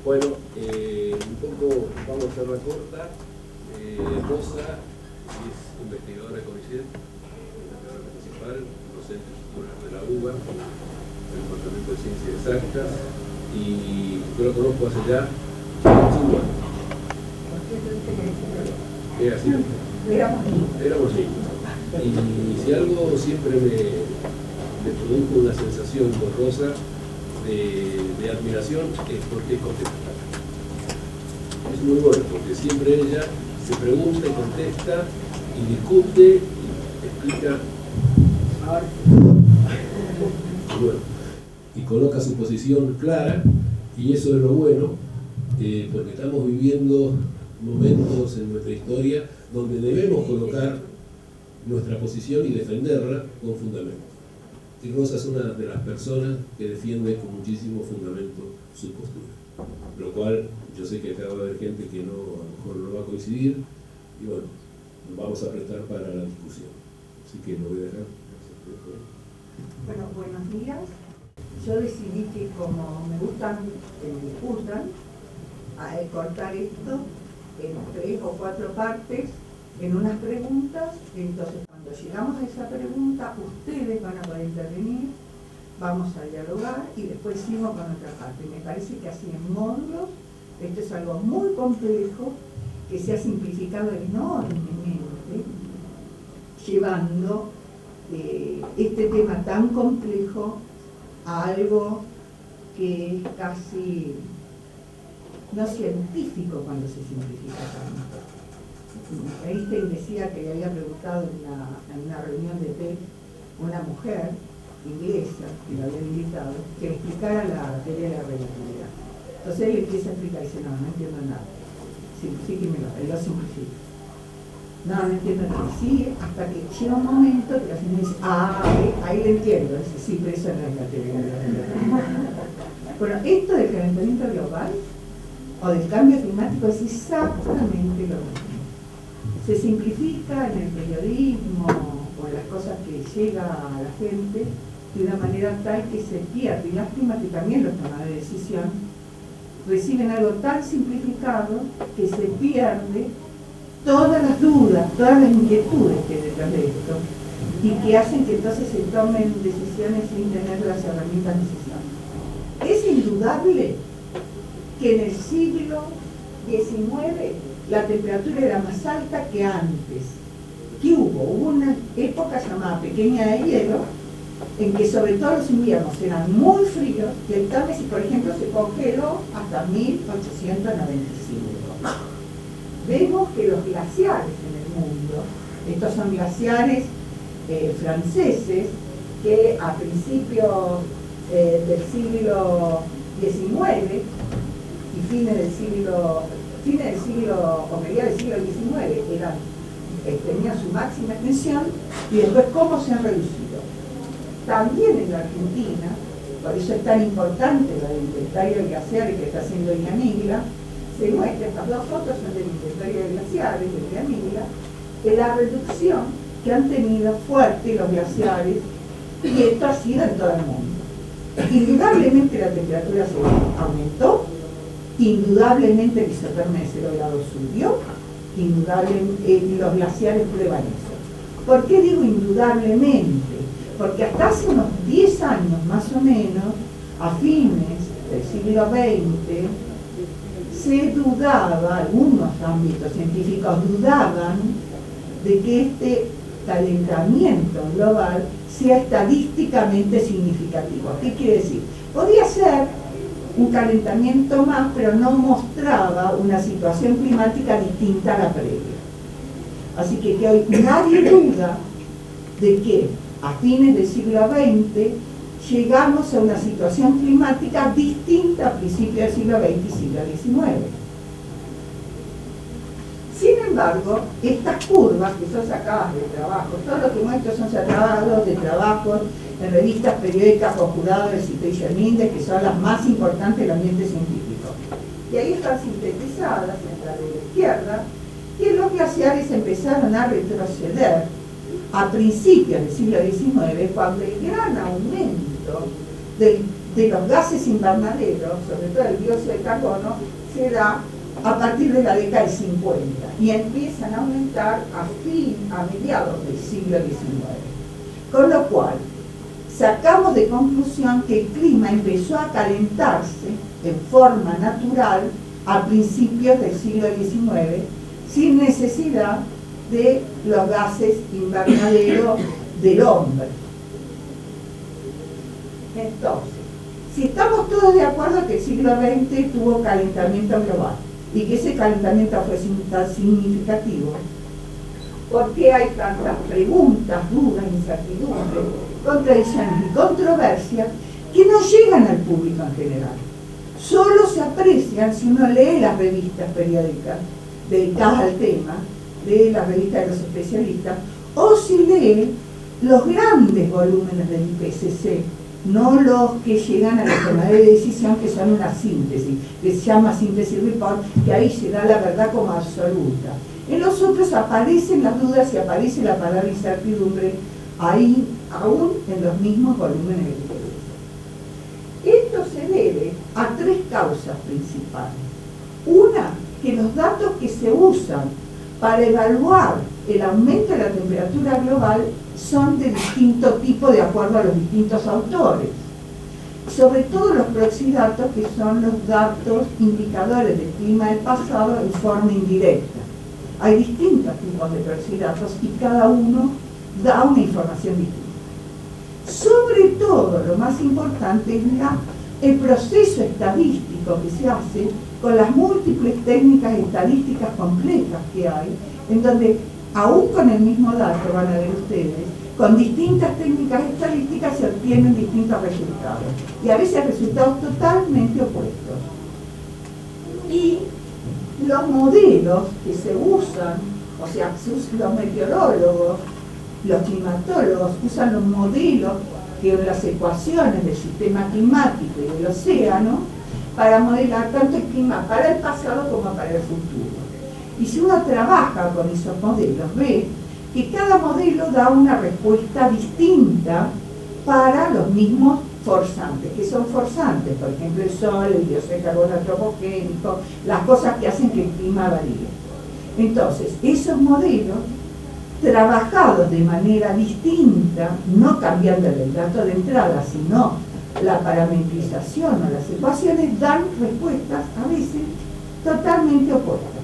Bueno, un poco vamos a hacerla corta. Rosa es investigadora CONICET, investigadora principal, docente titular de la UBA, del Departamento de Ciencias Exactas, y yo la conozco hace ya 5 años. Era así. Éramos niños. Y si algo siempre me produjo una sensación con Rosa de admiración, es porque es contestataria. Es muy bueno, porque siempre ella se pregunta y contesta y discute y explica bueno, y coloca su posición clara, y eso es lo bueno, porque estamos viviendo momentos en nuestra historia donde debemos colocar nuestra posición y defenderla con fundamento. Y Rosa es una de las personas que defiende con muchísimo fundamento su postura, lo cual yo sé que acá va a haber gente que no, a lo mejor no va a coincidir, y bueno, nos vamos a prestar para la discusión. Así que lo voy a dejar. Bueno, buenos días. Yo decidí que como me gustan que me discutan, a cortar esto en 3 o 4 partes, en unas preguntas. Entonces, cuando llegamos a esa pregunta, ustedes van a poder intervenir, vamos a dialogar y después sigo con otra parte. Me parece que así en módulos, esto es algo muy complejo, que se ha simplificado enormemente, llevando este tema tan complejo a algo que es casi no científico cuando se simplifica tanto. Einstein decía que le había preguntado en una reunión de TED una mujer inglesa que lo había invitado que le explicara la teoría de la relatividad. Entonces él empieza a explicar y dice, no entiendo nada. Simplifíquemelo, él lo simplifica. No entiendo nada. Sí, hasta que llega un momento que la señora dice, ahí le entiendo. Dice, sí, pero eso no es la teoría de la relatividad. Bueno, esto del calentamiento global o del cambio climático es exactamente lo mismo. Se simplifica en el periodismo o en las cosas que llega a la gente de una manera tal que se pierde. Y lástima que también los tomadores de decisión reciben algo tan simplificado que se pierde todas las dudas, todas las inquietudes que hay detrás de esto y que hacen que entonces se tomen decisiones sin tener las herramientas necesarias. Es indudable que en el siglo XIX la temperatura era más alta que antes. ¿Qué hubo? Hubo una época llamada Pequeña de Hielo, en que sobre todo los inviernos eran muy fríos y el Támesis, por ejemplo, se congeló hasta 1895. Vemos que los glaciares en el mundo, estos son glaciares franceses, que a principios del siglo XIX y fines del siglo o mediados del siglo XIX tenían su máxima extensión, y después cómo se han reducido. También en la Argentina, por eso es tan importante lo del inventario de glaciares que está haciendo Iñamiglia, se muestra, estas dos fotos son del inventario de glaciares de Iñamiglia, de la reducción que han tenido fuerte los glaciares, y esto ha sido en todo el mundo. Indudablemente la temperatura se aumentó, indudablemente el isotermo de 0 grados subió, indudablemente los glaciares prueban eso. ¿Por qué digo indudablemente? Porque hasta hace unos 10 años más o menos, a fines del siglo XX, se dudaba, algunos ámbitos científicos dudaban de que este calentamiento global sea estadísticamente significativo. ¿Qué quiere decir? Podía ser un calentamiento más, pero no mostraba una situación climática distinta a la previa. Así que hoy nadie duda de que a fines del siglo XX llegamos a una situación climática distinta a principios del siglo XX y siglo XIX. Sin embargo, estas curvas que son sacadas de trabajo, todo lo que muestro son sacados de trabajos en revistas periódicas con jurados de Citation Index, que son las más importantes del ambiente científico. Y ahí están sintetizadas, en la de la izquierda, que los glaciares empezaron a retroceder a principios del siglo XIX, cuando el gran aumento de de los gases invernaderos, sobre todo el dióxido de carbono, se da a partir de la década del 50 y empiezan a aumentar a mediados del siglo XIX. Con lo cual, sacamos de conclusión que el clima empezó a calentarse en forma natural a principios del siglo XIX, sin necesidad de los gases invernaderos del hombre. Entonces, si estamos todos de acuerdo que el siglo XX tuvo calentamiento global y que ese calentamiento fue tan significativo, ¿por qué hay tantas preguntas, dudas, incertidumbres, contradicciones y controversias que no llegan al público en general? Solo se aprecian si uno lee las revistas periódicas dedicadas al tema, lee las revistas de los especialistas, o si lee los grandes volúmenes del IPCC, no los que llegan a la toma de decisión, que son una síntesis, que se llama síntesis report, que ahí se da la verdad como absoluta. En los otros aparecen las dudas y aparece la palabra incertidumbre, ahí aún en los mismos volúmenes del IPCC. Esto se debe a tres causas principales. Una, que los datos que se usan para evaluar el aumento de la temperatura global son de distinto tipo de acuerdo a los distintos autores. Sobre todo los proxydatos, que son los datos indicadores del clima del pasado en forma indirecta. Hay distintos tipos de proxydatos y cada uno da una información distinta. Sobre todo, lo más importante es el proceso estadístico que se hace con las múltiples técnicas estadísticas complejas que hay, en donde aún con el mismo dato, van a ver ustedes, con distintas técnicas estadísticas se obtienen distintos resultados, y a veces resultados totalmente opuestos. Y los modelos que se usan, o sea, los meteorólogos, los climatólogos usan los modelos que las ecuaciones del sistema climático y del océano para modelar tanto el clima para el pasado como para el futuro. Y si uno trabaja con esos modelos, ve que cada modelo da una respuesta distinta para los mismos forzantes. ¿Qué son forzantes? Por ejemplo, el sol, el dióxido de carbono antropogénico, las cosas que hacen que el clima varíe. Entonces, esos modelos, trabajados de manera distinta, no cambiando el dato de entrada, sino la parametrización o las ecuaciones, dan respuestas a veces totalmente opuestas.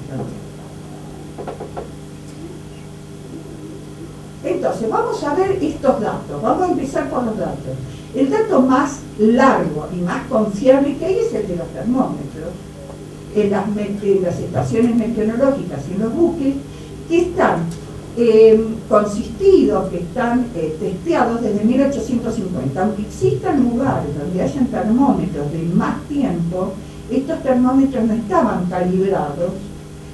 Entonces, vamos a ver estos datos. Vamos a empezar por los datos. El dato más largo y más confiable que hay es el de los termómetros en las estaciones meteorológicas y en los buques, que están consistidos, que están testeados desde 1850. Aunque existan lugares donde hayan termómetros de más tiempo, estos termómetros no estaban calibrados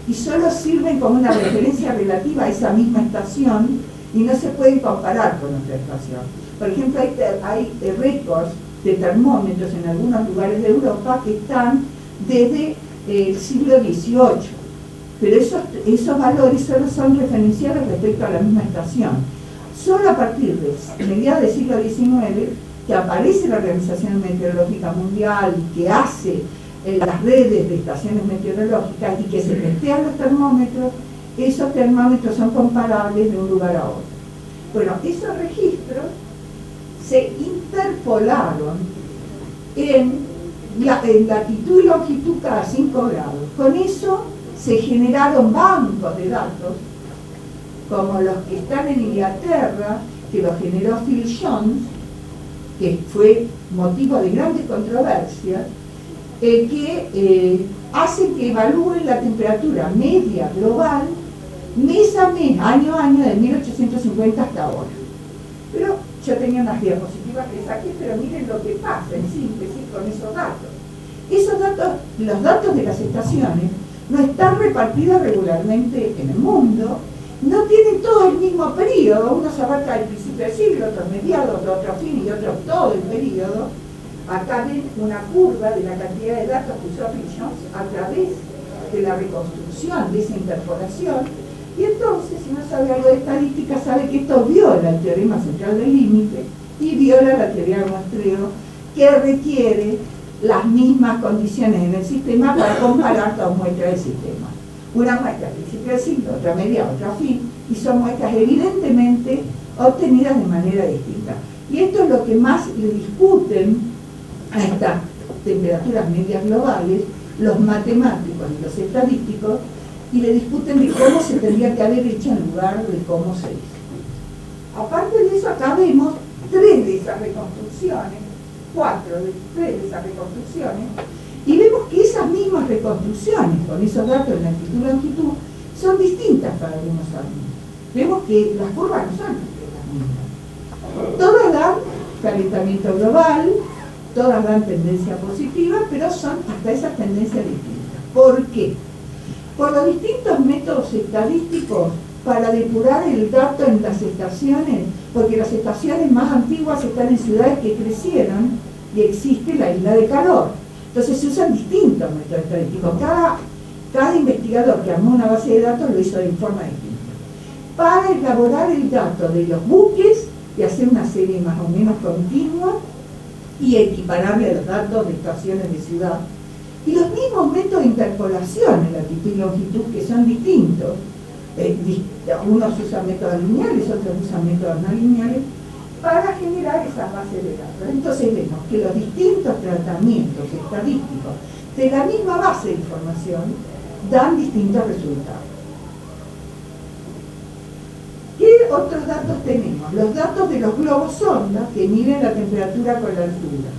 y solo sirven como una referencia relativa a esa misma estación y no se pueden comparar con otra estación. Por ejemplo, hay récords de termómetros en algunos lugares de Europa que están desde el siglo XVIII, pero esos valores solo son referenciales respecto a la misma estación. Solo a partir de mediados del siglo XIX, que aparece la Organización Meteorológica Mundial y que hace las redes de estaciones meteorológicas y que se testean los termómetros, esos termómetros son comparables de un lugar a otro. Bueno, esos registros se interpolaron en latitud y longitud cada 5 grados. Con eso se generaron bancos de datos, como los que están en Inglaterra, que los generó Phil Jones, que fue motivo de grandes controversias, que hacen que evalúen la temperatura media global mes a mes, año a año, de 1850 hasta ahora. Pero yo tenía unas diapositivas que saqué, pero miren lo que pasa en síntesis con esos datos. Esos datos, los datos de las estaciones, no están repartidos regularmente en el mundo, no tienen todo el mismo periodo, unos abarca el principio del siglo, otros mediados, otros fines y otros todo el periodo. Acá ven una curva de la cantidad de datos que usó Phil Jones a través de la reconstrucción de esa interpolación. Y entonces, si uno sabe algo de estadística, sabe que esto viola el teorema central del límite y viola la teoría del muestreo que requiere las mismas condiciones en el sistema para comparar dos muestras del sistema. Una muestra al principio del siglo, otra a mediados, otra a fin, y son muestras evidentemente obtenidas de manera distinta. Y esto es lo que más le discuten a estas temperaturas medias globales los matemáticos y los estadísticos, y le discuten de cómo se tendría que haber hecho en lugar de cómo se hizo. Aparte de eso, acá vemos tres de esas reconstrucciones, tres de esas reconstrucciones, y vemos que esas mismas reconstrucciones, con esos datos de latitud y longitud, son distintas para algunos años. Vemos que las curvas no son las mismas. Todas dan calentamiento global, todas dan tendencia positiva, pero son hasta esas tendencias distintas. ¿Por qué? Por los distintos métodos estadísticos para depurar el dato en las estaciones, porque las estaciones más antiguas están en ciudades que crecieron y existe la isla de calor. Entonces se usan distintos métodos estadísticos. Cada investigador que armó una base de datos lo hizo de forma distinta. Para elaborar el dato de los buques y hacer una serie más o menos continua y equiparable a los datos de estaciones de ciudad. Y los mismos métodos de interpolación en latitud y longitud, que son distintos. Unos usan métodos lineales, otros usan métodos no lineales, para generar esas bases de datos. Entonces vemos que los distintos tratamientos estadísticos de la misma base de información dan distintos resultados. ¿Qué otros datos tenemos? Los datos de los globos sonda, que miden la temperatura con la altura.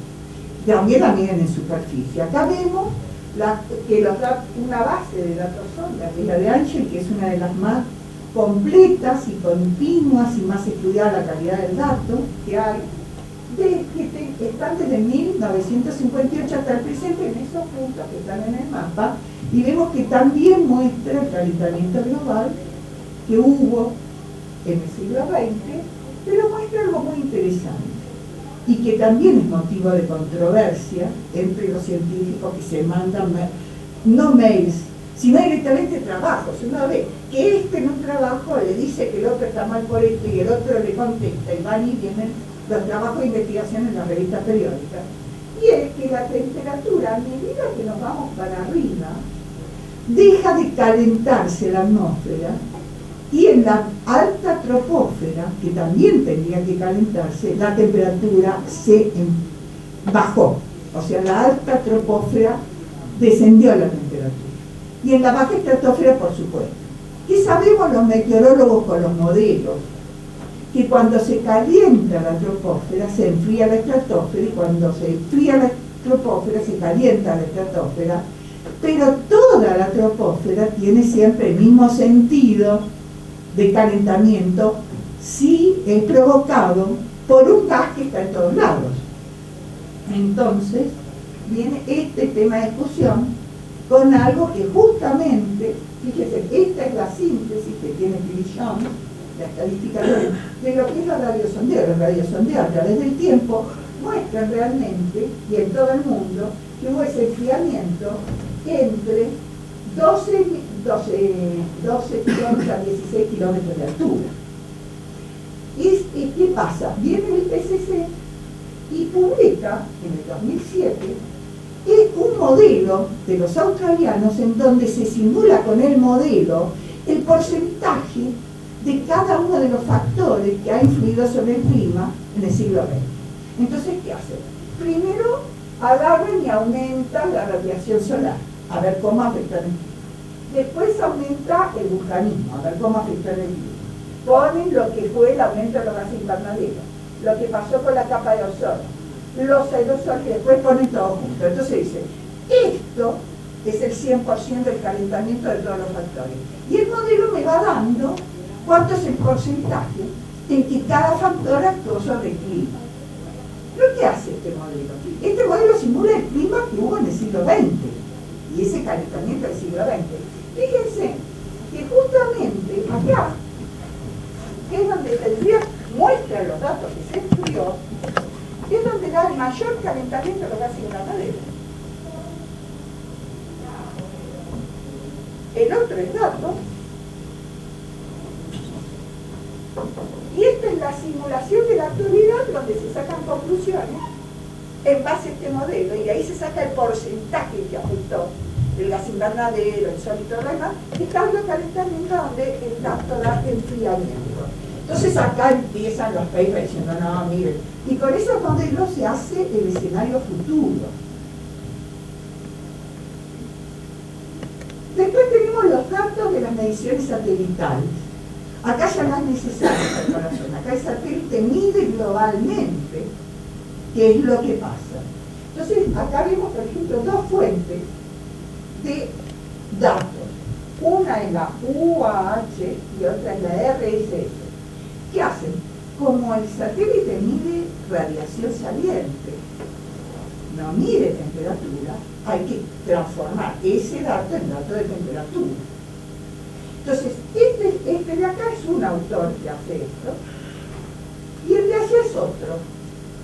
También la miden en superficie. Acá vemos una base de datos sonda, que es la de Angel, que es una de las más completas y continuas y más estudiada la calidad del dato que hay, que están desde 1958 hasta el presente en esos puntos que están en el mapa, y vemos que también muestra el calentamiento global que hubo en el siglo XX, pero muestra algo muy interesante y que también es motivo de controversia entre los científicos que se mandan no mails, sino directamente trabajos. Uno ve que en un trabajo le dice que el otro está mal por esto y el otro le contesta, y van y vienen los trabajos de investigación en las revistas periódicas. Y es que la temperatura, a medida que nos vamos para arriba, deja de calentarse la atmósfera, y en la alta troposfera, que también tendría que calentarse, la temperatura se bajó. O sea, la alta troposfera descendió la temperatura. Y en la baja estratosfera, por supuesto. ¿Qué sabemos los meteorólogos con los modelos? Que cuando se calienta la troposfera, se enfría la estratosfera, y cuando se enfría la troposfera, se calienta la estratosfera, pero toda la troposfera tiene siempre el mismo sentido de calentamiento si es provocado por un gas que está en todos lados. Entonces viene este tema de discusión con algo que justamente, fíjese, esta es la síntesis que tiene Phil Jones, la estadística de lo que es la radiosondeo. La radiosondeo a través del tiempo muestra realmente, y en todo el mundo, que hubo ese enfriamiento entre 12 kilómetros a 16 kilómetros de altura. ¿Y qué pasa? Viene el IPCC y publica en el 2007 un modelo de los australianos en donde se simula con el modelo el porcentaje de cada uno de los factores que ha influido sobre el clima en el siglo XX. Entonces, ¿qué hacen? Primero agarran y aumentan la radiación solar, a ver cómo afecta el clima. Después aumenta el vulcanismo, a ver cómo afecta el clima. Ponen lo que fue el aumento de los gases invernaderos, lo que pasó con la capa de ozono, los aerosoles, y después ponen todo junto. Entonces dice, esto es el 100% del calentamiento de todos los factores. Y el modelo me va dando cuánto es el porcentaje en que cada factor actuó sobre el clima. ¿Pero qué hace este modelo? Este modelo simula el clima que hubo en el siglo XX y ese calentamiento del siglo XX. Fíjense que justamente acá, que es donde muestra los datos que se estudió, es donde da el mayor calentamiento de los gases invernaderos. El otro es dato, y esta es la simulación de la actualidad donde se sacan conclusiones en base a este modelo, y de ahí se saca el porcentaje que afectó el gas invernadero, el sol y todo lo demás, está el calentamiento donde el dato da enfriamiento. Entonces acá empiezan los papers diciendo, no, miren, y con esos modelos se hace el escenario futuro. Después tenemos los datos de las mediciones satelitales. Acá ya no es necesaria esta comparación, acá el satélite mide globalmente qué es lo que pasa. Entonces acá vemos, por ejemplo, dos fuentes de datos. Una es la UAH y otra es la RSS. ¿Qué hacen? Como el satélite mide radiación saliente, no mide temperatura, hay que transformar ese dato en dato de temperatura. Entonces, este de acá es un autor que hace esto, y el de allá es otro.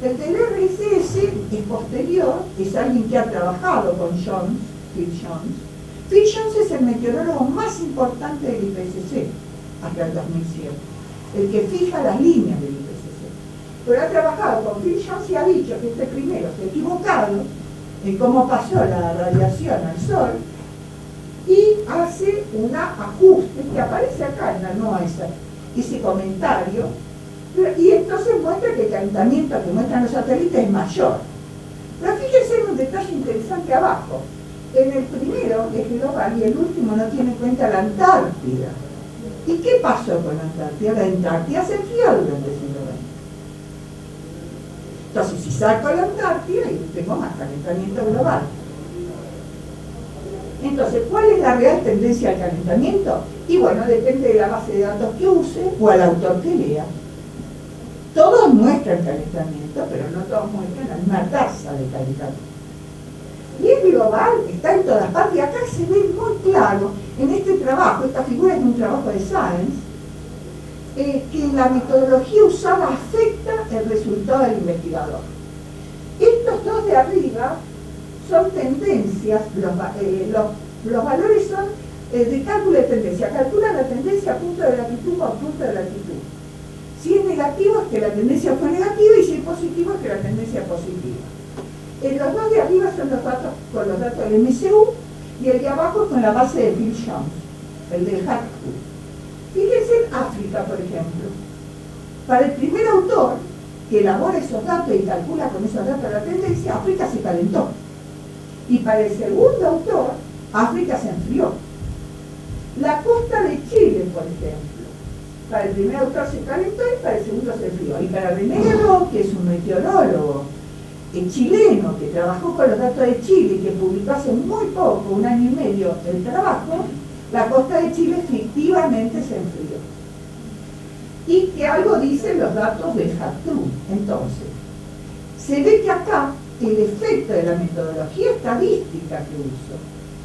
El del RSS es posterior, es alguien que ha trabajado con Jones, Phil Jones. Phil Jones es el meteorólogo más importante del IPCC hasta el 2007, el que fija las líneas del IPCC. Pero ha trabajado con Phil Jones y ha dicho que este primero se ha equivocado en cómo pasó la radiación al Sol, y hace un ajuste que aparece acá en la nueva ese comentario, y entonces muestra que el calentamiento que muestran los satélites es mayor. Pero fíjense en un detalle interesante abajo. En el primero es global y el último no tiene en cuenta la Antártida. ¿Y qué pasó con la Antártida? La Antártida se enfrió durante el siglo XX. Entonces, si saco la Antártida, tengo más calentamiento global. Entonces, ¿cuál es la real tendencia al calentamiento? Y bueno, depende de la base de datos que use o al autor que lea. Todos muestran calentamiento, pero no todos muestran la misma tasa de calentamiento. Y es global, está en todas partes, y acá se ve muy claro en este trabajo, esta figura es de un trabajo de Science, que la metodología usada afecta el resultado del investigador. Estos dos de arriba son tendencias, los valores son de cálculo de tendencia, calcula la tendencia a punto de latitud por punto de latitud. Si es negativo es que la tendencia fue negativa y si es positivo es que la tendencia es positiva. Los dos de arriba son los datos con los datos del MCU y el de abajo con la base de Phil Jones, el del HACU. Fíjense en África, por ejemplo. Para el primer autor que elabora esos datos y calcula con esos datos la tendencia, África se calentó. Y para el segundo autor, África se enfrió. La costa de Chile, por ejemplo, para el primer autor se calentó y para el segundo se enfrió. Y para René Guerrero, que es un meteorólogo chileno que trabajó con los datos de Chile y que publicó hace muy poco, 1 año y medio, el trabajo, la costa de Chile efectivamente se enfrió. Y que algo dicen los datos del HACTRU. Entonces, se ve que acá el efecto de la metodología estadística que uso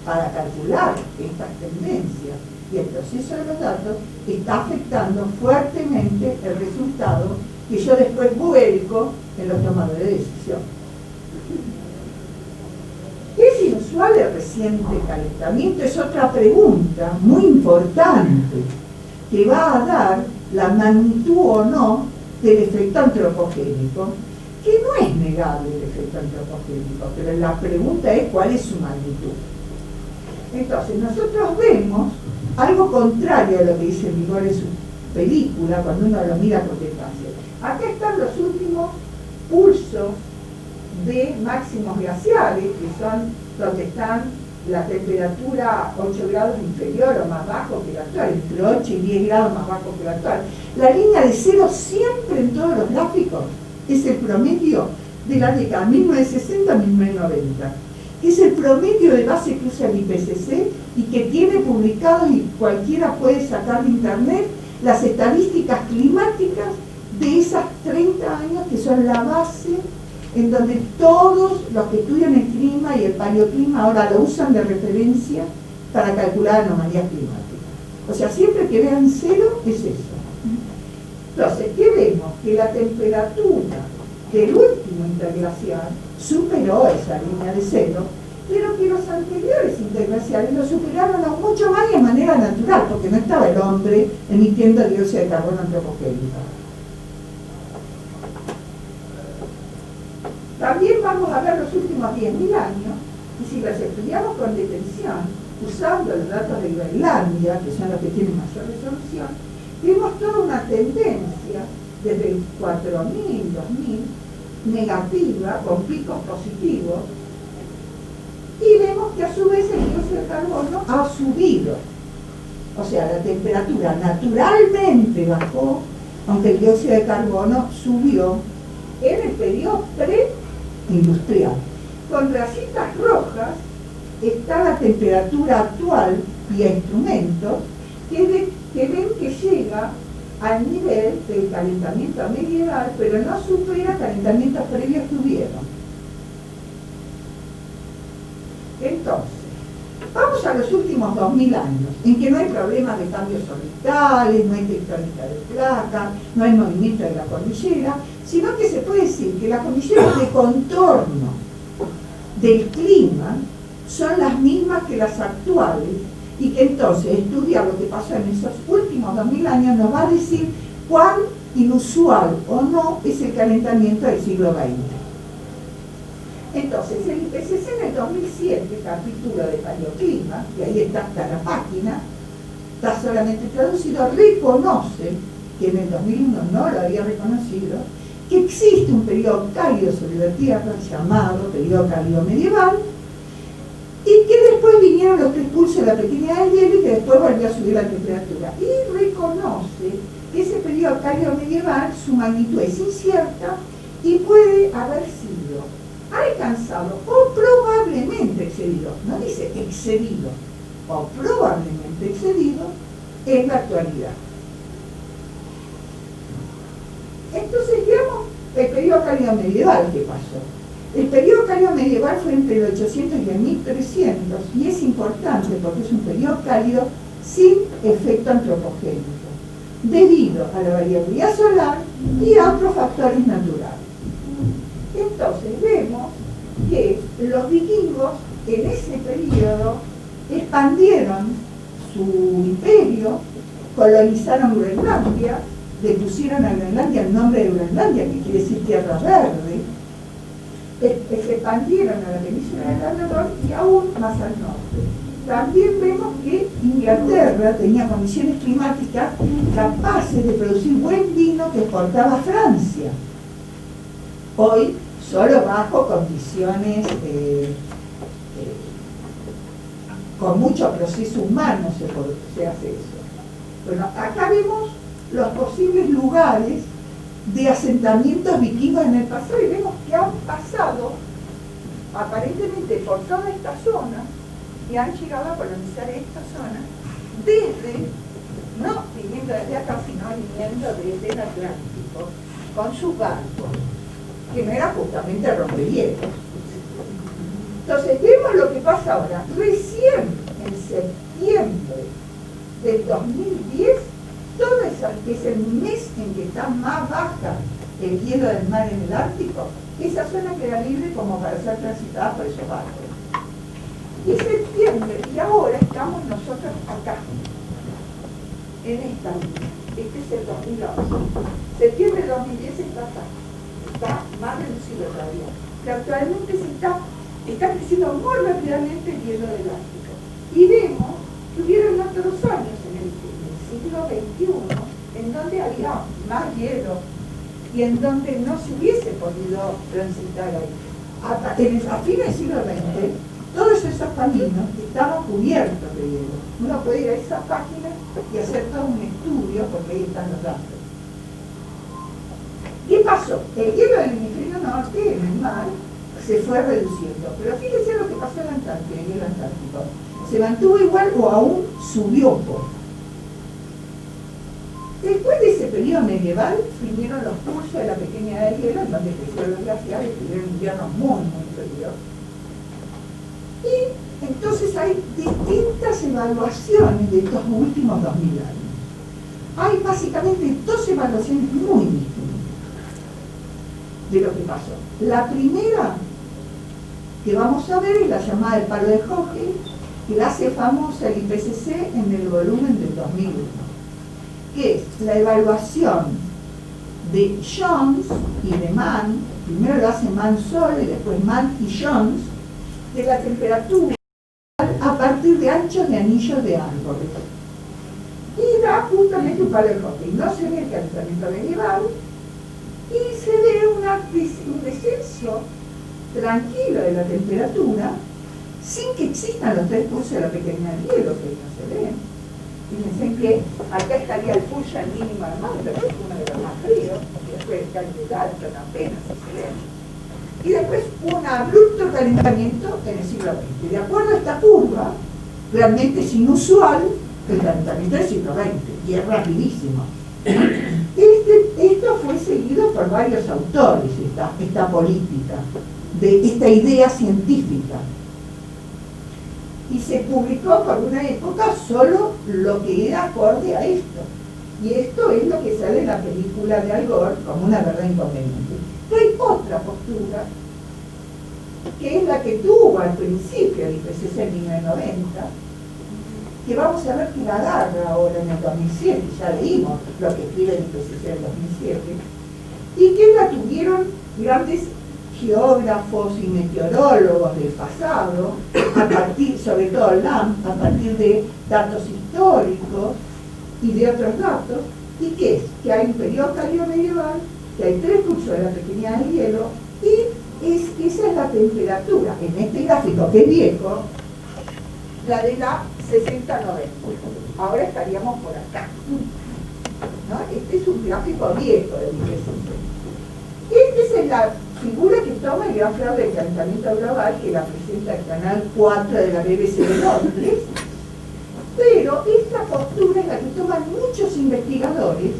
para calcular estas tendencias y el proceso de los datos está afectando fuertemente el resultado que yo después vuelco en los tomadores de decisión. ¿Es inusual el reciente calentamiento? Es otra pregunta muy importante que va a dar la magnitud o no del efecto antropogénico, que no es negable el efecto antropogénico, pero la pregunta es cuál es su magnitud. Entonces, nosotros vemos algo contrario a lo que dice Vigor en su película, cuando uno lo mira con detalle. Acá están los últimos pulsos de máximos glaciares, que son donde están la temperatura 8 grados inferior o más bajo que la actual, entre 8 y 10 grados más bajo que la actual. La línea de cero siempre en todos los gráficos es el promedio de la década 1960 a 1990. Es el promedio de base que usa el IPCC y que tiene publicado, y cualquiera puede sacar de internet, las estadísticas climáticas de esas 30 años que son la base en donde todos los que estudian el clima y el paleoclima ahora lo usan de referencia para calcular anomalías climáticas. O sea, siempre que vean cero es eso. Entonces, ¿qué vemos? Que la temperatura del último interglacial superó esa línea de cero, pero que los anteriores interglaciales lo superaron aún mucho más y de manera natural, porque no estaba el hombre emitiendo dióxido de carbono antropogénico. También vamos a ver los últimos 10.000 años, y si los estudiamos con detención, usando los datos de Groenlandia, que son los que tienen mayor resolución, vemos toda una tendencia desde el 4000, 2000, negativa, con picos positivos, y vemos que a su vez el dióxido de carbono ha subido. O sea, la temperatura naturalmente bajó, aunque el dióxido de carbono subió en el periodo preindustrial. Con rayitas rojas está la temperatura actual vía instrumentos que ven que llega al nivel del calentamiento medieval, pero no supera calentamientos previos que hubieron. Entonces, vamos a los últimos 2000 años, en que no hay problemas de cambios orbitales, no hay tectónica de placas, no hay movimiento de la cordillera, sino que se puede decir que las condiciones de contorno del clima son las mismas que las actuales, y que entonces estudiar lo que pasó en esos últimos 2000 años nos va a decir cuán inusual o no es el calentamiento del siglo XX. Entonces, el IPCC en el 2007, capítulo de paleoclima, y ahí está la página, está solamente traducido, reconoce, que en el 2001 no lo había reconocido, que existe un periodo cálido sobre la Tierra llamado periodo cálido medieval, y que después vinieron los 3 pulsos de la pequeña del hielo y que después volvió a subir la temperatura. Y reconoce que ese periodo cálido medieval, su magnitud es incierta y puede haber sido alcanzado o probablemente excedido, no dice excedido, o probablemente excedido en la actualidad. Entonces, veamos el periodo cálido medieval que pasó. El periodo cálido medieval fue entre el 800 y el 1300 y es importante porque es un periodo cálido sin efecto antropogénico, debido a la variabilidad solar y a otros factores naturales. Entonces vemos que los vikingos en ese periodo expandieron su imperio, colonizaron Groenlandia, le pusieron a Groenlandia el nombre de Groenlandia, que quiere decir tierra verde, se expandieron a la península del Labrador y aún más al norte. También vemos que Inglaterra tenía condiciones climáticas capaces de producir buen vino que exportaba a Francia. Hoy, solo bajo condiciones con mucho proceso humano se hace eso. Bueno, acá vemos los posibles lugares de asentamientos vikingos en el pasado y vemos que han pasado aparentemente por toda esta zona y han llegado a colonizar esta zona desde, no viniendo desde acá, sino viniendo desde el Atlántico con sus barcos, que no era justamente rompehielos. Entonces vemos lo que pasa ahora. Recién en septiembre del 2010, todo eso, que es el mes en que está más baja el hielo del mar en el Ártico, esa zona queda libre como para ser transitada por esos barcos. Y septiembre, y ahora estamos nosotros acá, en esta línea. Este es el 2011. Septiembre de 2010 está acá. Está más reducido todavía. Pero actualmente está creciendo muy rápidamente el hielo del Ártico. Y vemos que hubieron otros años en el siglo XXI, en donde había más hielo y en donde no se hubiese podido transitar ahí. A fines del siglo XX, todos esos caminos estaban cubiertos de hielo. Uno puede ir a esa página y hacer todo un estudio, porque ahí están los datos. ¿Qué pasó? El hielo del hemisferio norte, en el mar, se fue reduciendo. Pero fíjense lo que pasó en la Antártida, el hielo antártico. Se mantuvo igual o aún subió un poco. Después de ese periodo medieval, vinieron los cursos de la pequeña edad de hielo, en donde crecieron los glaciares, tuvieron inviernos muy fríos. Y entonces hay distintas evaluaciones de estos últimos 2000 años. Hay básicamente 2 evaluaciones muy distintas de lo que pasó. La primera que vamos a ver es la llamada del palo de Hockley, que la hace famosa el IPCC en el volumen del 2001, que es la evaluación de Jones y de Mann, primero lo hace Mann solo y después Mann y Jones, de la temperatura a partir de anchos de anillos de árboles. Y da justamente un par de cosas. No se ve el calentamiento medieval y se ve un descenso tranquilo de la temperatura sin que existan los 3 pulsos de la pequeña del hielo, que no se ven. Fíjense que acá estaría el pulso al mínimo de Maunder, que es uno de los más fríos, y después el cambio de Dalton apenas se ve. Y después un abrupto calentamiento en el siglo XX. De acuerdo a esta curva, realmente es inusual el calentamiento del siglo XX, y es rapidísimo. Esto fue seguido por varios autores, esta política, de esta idea científica. Y se publicó por una época solo lo que era acorde a esto. Y esto es lo que sale en la película de Al Gore como una verdad inconveniente. Pero hay otra postura, que es la que tuvo al principio el IPCC en 1990, que vamos a ver que la agarra ahora en el 2007, ya leímos lo que escribe el IPCC en 2007, y que la tuvieron grandes geógrafos y meteorólogos del pasado, a partir, sobre todo Lamb, a partir de datos históricos y de otros datos. ¿Y qué es? Que hay un periodo cálido medieval, que hay 3 pulsos de la pequeña del hielo, y esa es la temperatura. En este gráfico, que es viejo, la de la 60-90. Ahora estaríamos por acá, ¿no? Este es un gráfico viejo del IPCC. Esta es la figura que toma el gran fraude del calentamiento global, que la presenta el canal 4 de la BBC de Londres. Pero esta postura es la que toman muchos investigadores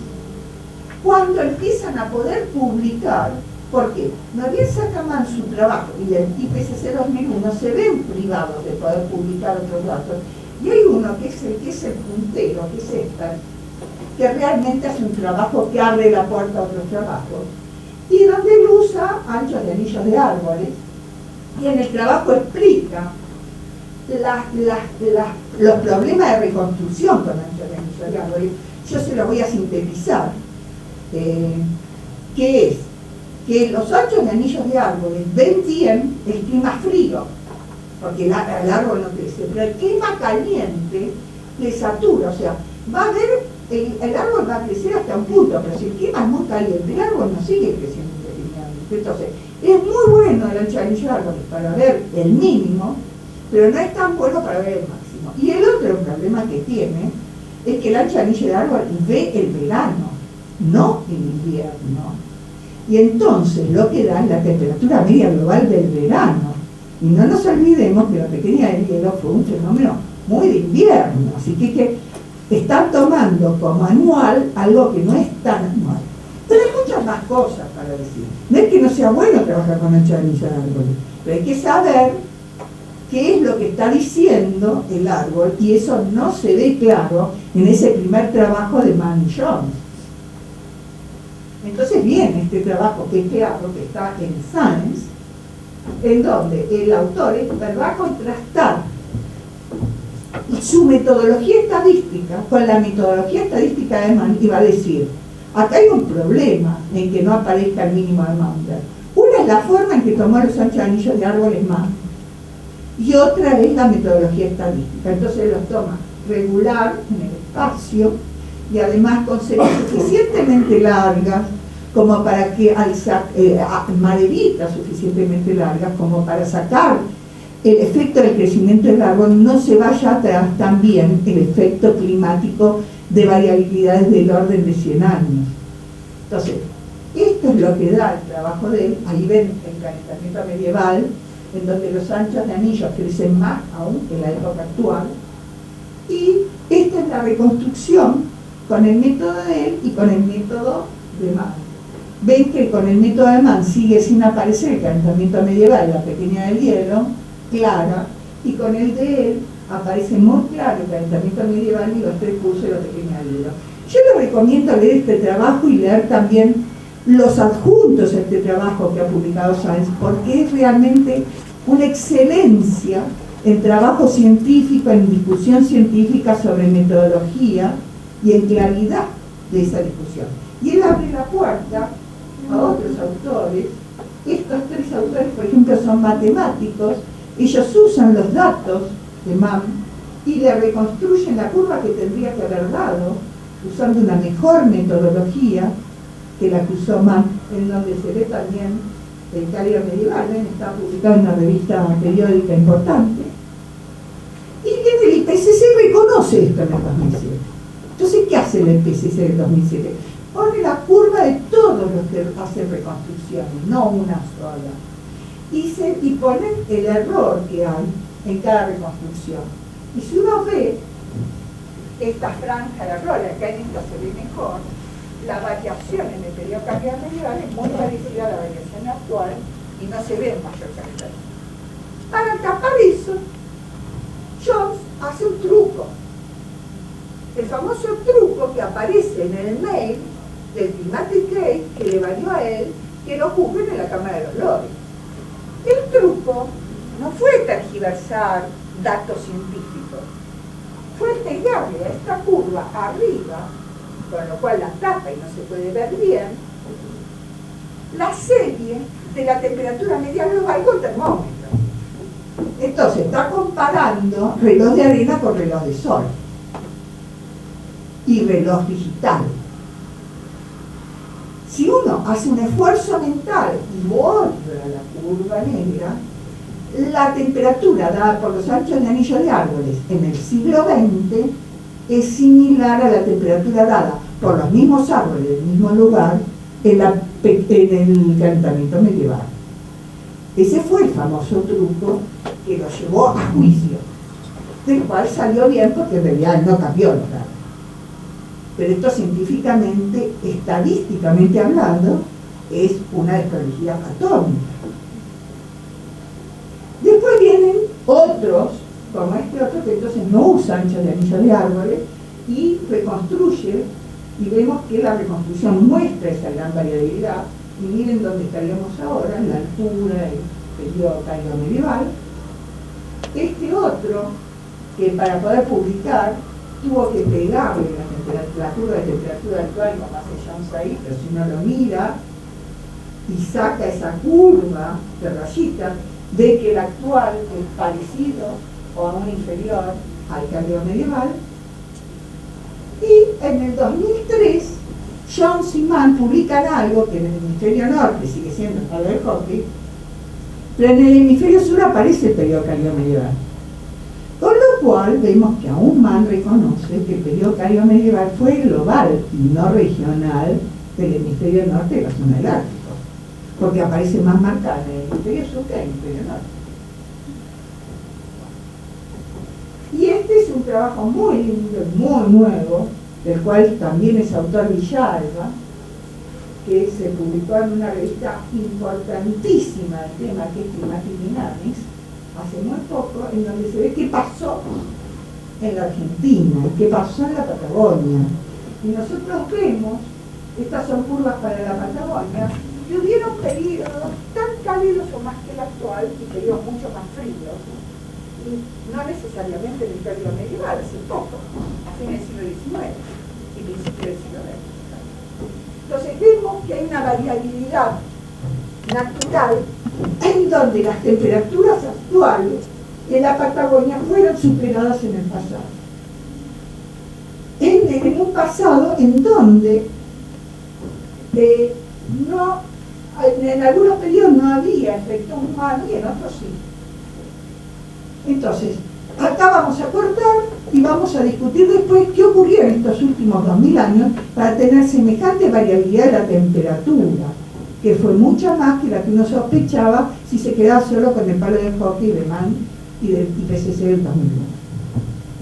cuando empiezan a poder publicar. ¿Por qué? No bien saca Mann su trabajo y el IPCC 2001 se ven privados de poder publicar otros datos, y hay uno que es el puntero, que es esta, que realmente hace un trabajo que abre la puerta a otros trabajos, y donde él usa anchos de anillos de árboles, y en el trabajo explica los problemas de reconstrucción con anchos de anillos de árboles. Yo se los voy a sintetizar. Que es que los anchos de anillos de árboles ven bien el clima frío, porque el árbol no crece, pero el clima caliente le satura, o sea, va a haber, el árbol va a crecer hasta un punto, pero si el clima es muy caliente, el árbol no sigue creciendo indefinidamente. Entonces, es muy bueno el ancho de anillos de árboles para ver el mínimo, pero no es tan bueno para ver el máximo. Y el otro problema que tiene es que el ancho de anillo de árbol ve el verano, no el invierno. Y entonces lo que da es la temperatura media global del verano. Y no nos olvidemos que la pequeña del hielo fue un fenómeno muy de invierno, así que están tomando como anual algo que no es tan anual. Pero hay muchas más cosas para decir. No es que no sea bueno trabajar con ancho de anillos de árboles, pero hay que saber qué es lo que está diciendo el árbol, y eso no se ve claro en ese primer trabajo de Mann y Jones. Entonces viene este trabajo que está en Science, en donde el autor va a contrastar su metodología estadística con la metodología estadística de Mann, y va a decir, acá hay un problema en que no aparezca el mínimo de Maunder. Una es la forma en que tomó los anchos de anillos de árboles Mann, y otra es la metodología estadística. Entonces los toma regular en el espacio, y además con series suficientemente largas como para que maderitas suficientemente largas como para sacar el efecto del crecimiento del árbol, no se vaya atrás también el efecto climático de variabilidades del orden de 100 años. Entonces, esto es lo que da el trabajo de él. Ahí ven el calentamiento medieval, en donde los anchos de anillos crecen más aún que en la época actual, y esta es la reconstrucción con el método de él y con el método de Mann. Ven que con el método de Mann sigue sin aparecer el calentamiento medieval, la pequeña del hielo, clara, y con el de él aparece muy claro el calentamiento medieval y los 3 pulsos de la pequeña del hielo. Yo les recomiendo leer este trabajo y leer también los adjuntos a este trabajo que ha publicado Science, porque es realmente una excelencia en trabajo científico, en discusión científica sobre metodología y en claridad de esa discusión. Y él abre la puerta a otros autores. Estos tres autores, por ejemplo, son matemáticos. Ellos usan los datos de Mann y le reconstruyen la curva que tendría que haber dado, usando una mejor metodología que la que usó Mann, en donde se ve también el Cario medieval, ¿ven? Está publicado en una revista periódica importante. Y viene el IPCC y reconoce esto en el 2007. Entonces, ¿qué hace el IPCC del 2007? Pone la curva de todos los que hacen reconstrucciones, no una sola. Y pone el error que hay en cada reconstrucción. Y si uno ve esta franja de error, acá en esto se ve mejor, la variación en el periodo cardiaco medieval es muy parecida a la variación actual y no se ve mayor cantidad. Para tapar eso, Jones hace un truco. El famoso truco que aparece en el mail del Thematic Gate que le valió a él que lo juzguen en la Cámara de los Lores. El truco no fue tergiversar datos científicos, fue pegarle a esta curva arriba, con lo cual la tapa y no se puede ver bien, la serie de la temperatura media global con termómetro. Entonces está comparando reloj de arena con reloj de sol y reloj digital. Si uno hace un esfuerzo mental y borra la curva negra, la temperatura dada por los anchos de anillo de árboles en el siglo XX es similar a la temperatura dada por los mismos árboles del mismo lugar en el calentamiento medieval. Ese fue el famoso truco que lo llevó a juicio, del cual salió bien porque en realidad no cambió los datos. Pero esto científicamente, estadísticamente hablando, es una desprolijidad atómica. Después vienen otros, como este otro, que entonces no usa anchos de anillo de árboles y reconstruye, y vemos que la reconstrucción muestra esa gran variabilidad. Y miren dónde estaríamos ahora, en la altura del periodo cardio medieval. Este otro, que para poder publicar tuvo que pegarle la curva de temperatura actual, como hace Jones ahí, pero si uno lo mira y saca esa curva de rayitas, ve que el actual es parecido o aún inferior al cardio medieval. Y en el 2003, Jones y Mann publican algo que en el hemisferio norte sigue siendo el palo del hockey, pero en el hemisferio sur aparece el periodo cardio medieval. Con lo cual vemos que aún Mann reconoce que el periodo cardio medieval fue global y no regional del hemisferio norte de la zona del Ártico, porque aparece más marcada en el hemisferio sur que en el hemisferio norte. Y este es un trabajo muy lindo, muy nuevo, del cual también es autor Villalba, que se publicó en una revista importantísima del tema, que es Climatic Dynamics, hace muy poco, en donde se ve qué pasó en la Argentina, qué pasó en la Patagonia. Y nosotros vemos, estas son curvas para la Patagonia, que hubieron periodos tan cálidos o más que el actual, y periodos mucho más fríos, y no necesariamente en el periodo medieval, hace poco, a fines del siglo XIX y principios del siglo XX. Entonces vemos que hay una variabilidad natural en donde las temperaturas actuales en la Patagonia fueron superadas en el pasado. En un pasado en donde en algunos periodos no había efectos humanos y en otros sí. Entonces, acá vamos a cortar y vamos a discutir después qué ocurrió en estos últimos 2000 años para tener semejante variabilidad de la temperatura, que fue mucha más que la que uno sospechaba si se quedaba solo con el palo de hockey de Mann y del IPCC del 2001.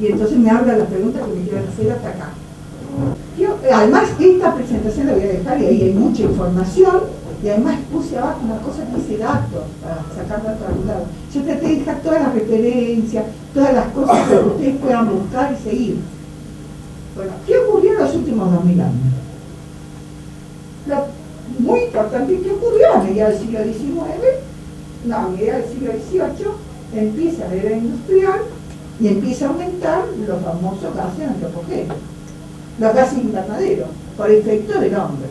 Y entonces me habla la pregunta que me quieren hacer hasta acá. Además, esta presentación la voy a dejar y ahí hay mucha información. Y además puse abajo una cosa que dice datos, para sacar datos a un lado. Yo traté de dejar todas las referencias, todas las cosas para que ustedes puedan buscar y seguir. Bueno, ¿qué ocurrió en los últimos 2000 años? Lo muy importante que ocurrió a mediados del siglo XIX, a mediados del siglo XVIII, empieza la era industrial y empieza a aumentar los famosos gases antropogénicos, los gases invernaderos, por efecto del hombre.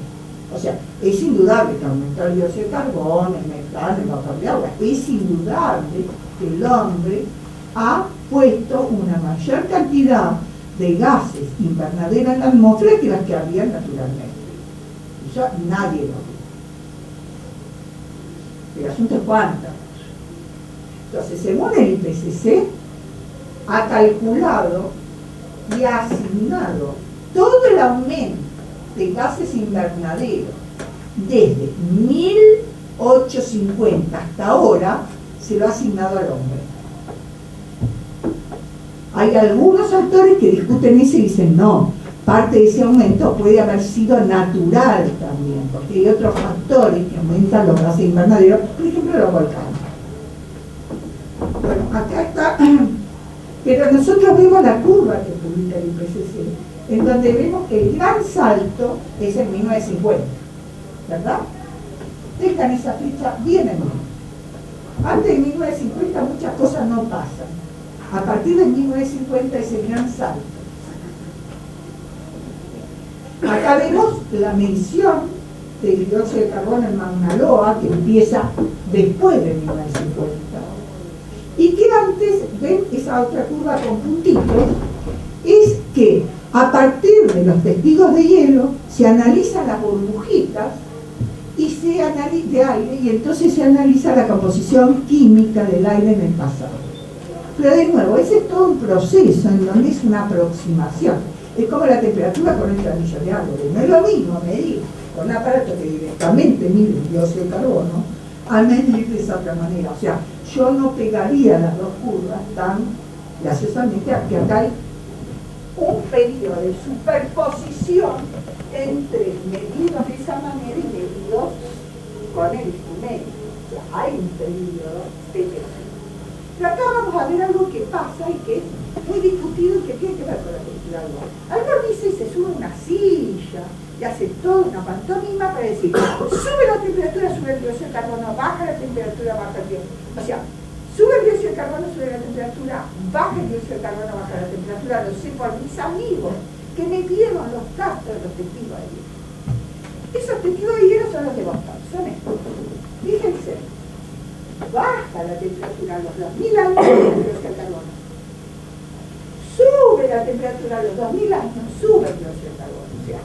O sea, es indudable que aumentó el dióxido de carbono, el metano, el vapor de agua. Es indudable que el hombre ha puesto una mayor cantidad de gases invernaderos en la atmósfera que las que había naturalmente. Eso nadie lo ve. El asunto es cuántas. Entonces, según el IPCC, ha calculado y ha asignado todo el aumento de gases invernaderos desde 1850 hasta ahora, se lo ha asignado al hombre. Hay algunos autores que discuten eso y dicen no, parte de ese aumento puede haber sido natural también, porque hay otros factores que aumentan los gases invernaderos, por ejemplo los volcanes. Bueno, acá está, pero nosotros vemos la curva que publica el IPCC, en donde vemos que el gran salto es en 1950, ¿verdad? Dejan esa fecha bien en mente. Antes de 1950 muchas cosas no pasan. A partir de 1950 es el gran salto. Acá vemos la medición del dióxido de carbono en Mauna Loa, que empieza después de 1950. Y que antes, ven esa otra curva con puntitos, es que a partir de los testigos de hielo se analizan las burbujitas y se analiza de aire, y entonces se analiza la composición química del aire en el pasado. Pero de nuevo, ese es todo un proceso en donde es una aproximación. Es como la temperatura con el anillo de agua. No es lo mismo medir con un aparato que directamente mide el dióxido de carbono al medir de esa otra manera. O sea, yo no pegaría las dos curvas tan graciosamente, que acá hay un periodo de superposición entre medidos de esa manera y medidos con el instrumento. O sea, hay un periodo de eso. Pero acá vamos a ver algo que pasa y que es muy discutido y que tiene que ver con la temperatura del agua. Albert dice se sube una silla y hace toda una pantomima para decir sube la temperatura, sube el dióxido de carbono, baja la temperatura, baja el dióxido. O sea, sube el dióxido de carbono, sube la temperatura, baja el dióxido de carbono, baja la temperatura. Lo sé por mis amigos que me dieron los datos de los testigos de hielo. Esos testigos de hielo son los de Boston, son estos. Fíjense, baja la temperatura a los 2000 años del dióxido de carbono. Sube la temperatura a los 2000 años, sube el dióxido de carbono. O sea,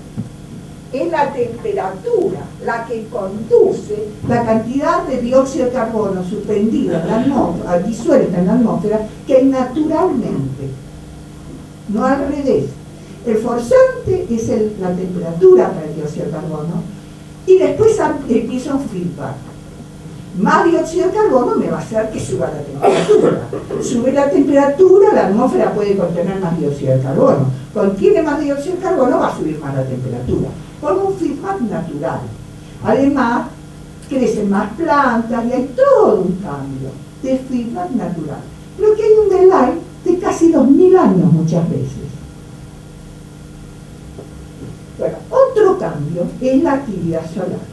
es la temperatura la que conduce la cantidad de dióxido de carbono suspendida en la atmósfera, disuelta en la atmósfera, que hay naturalmente, no al revés. El forzante es la temperatura para el dióxido de carbono y después empieza un feedback. Más dióxido de carbono me va a hacer que suba la temperatura. Sube la temperatura, la atmósfera puede contener más dióxido de carbono. Contiene más dióxido de carbono, va a subir más la temperatura. Con un feedback natural. Además, crecen más plantas y hay todo un cambio de feedback natural. Pero que hay un delay de casi 2000 años muchas veces. Bueno, otro cambio es la actividad solar,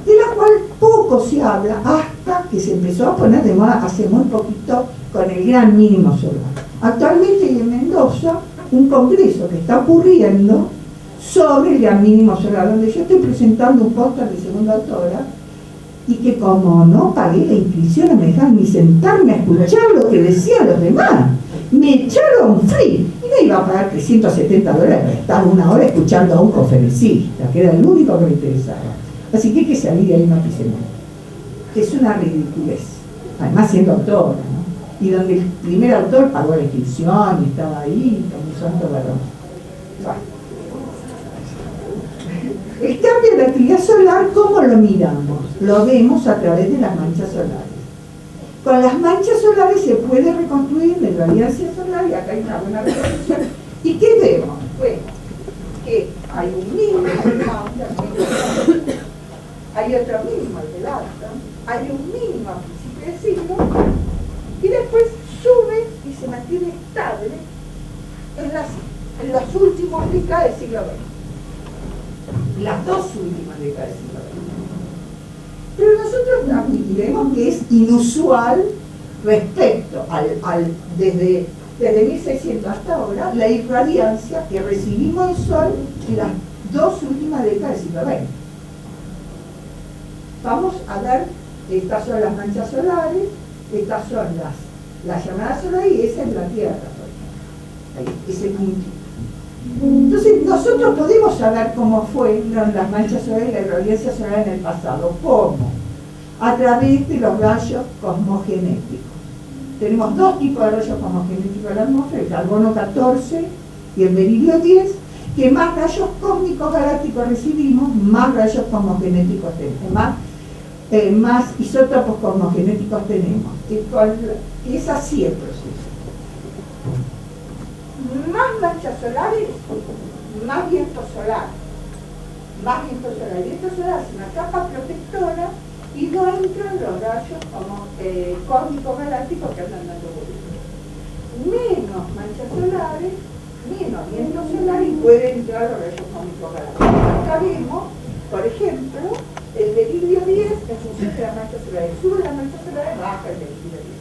de la cual poco se habla hasta que se empezó a poner de moda hace muy poquito con el gran mínimo solar. Actualmente hay en Mendoza un congreso que está ocurriendo sobre el gran mínimo solar, donde yo estoy presentando un póster de segunda autora y que como no pagué la inscripción no me dejaron ni sentarme a escuchar lo que decían los demás. Me echaron free y no iba a pagar $370 para estar una hora escuchando a un conferencista, que era el único que me interesaba. Así que hay que salir de ahí no pise nada. Es una ridiculez, además siendo autora, ¿no? Y donde el primer autor pagó la inscripción y estaba ahí con un santo varón. El cambio de la actividad solar, ¿cómo lo miramos? Lo vemos a través de las manchas solares. Con las manchas solares se puede reconstruir la irradiancia solar y acá hay una buena reconstrucción. ¿Y qué vemos? Bueno, que hay un mínimo, hay otro mínimo, el del alta, hay un mínimo a principio de siglo y después sube y se mantiene estable en las últimas décadas del siglo XX. Las dos últimas décadas del siglo XX. Pero nosotros admitiremos que es inusual respecto desde 1600 hasta ahora, la irradiancia que recibimos del Sol en las dos últimas décadas del siglo XX. vamos a ver, estas son las manchas solares, estas son las llamadas solares y esa es la Tierra, ese puntito. Entonces nosotros podemos saber cómo fueron las manchas solares y la irradiancia solar en el pasado. ¿Cómo? A través de los rayos cosmogenéticos. Tenemos dos tipos de rayos cosmogenéticos en la atmósfera, el carbono 14 y el berilio 10, que más rayos cósmicos galácticos recibimos, más rayos cosmogenéticos tenemos, más isótopos cosmogenéticos tenemos. Es así el proceso. Más manchas solares, más viento solar. Más viento solar. El viento solar es una capa protectora y no entran los rayos cósmicos galácticos que andan dando vueltas. Menos manchas solares, menos viento solar y pueden entrar los rayos cósmicos galácticos. Acá vemos, por ejemplo, el berilio 10 en función de las manchas solares. Sube las manchas solares, baja el berilio 10.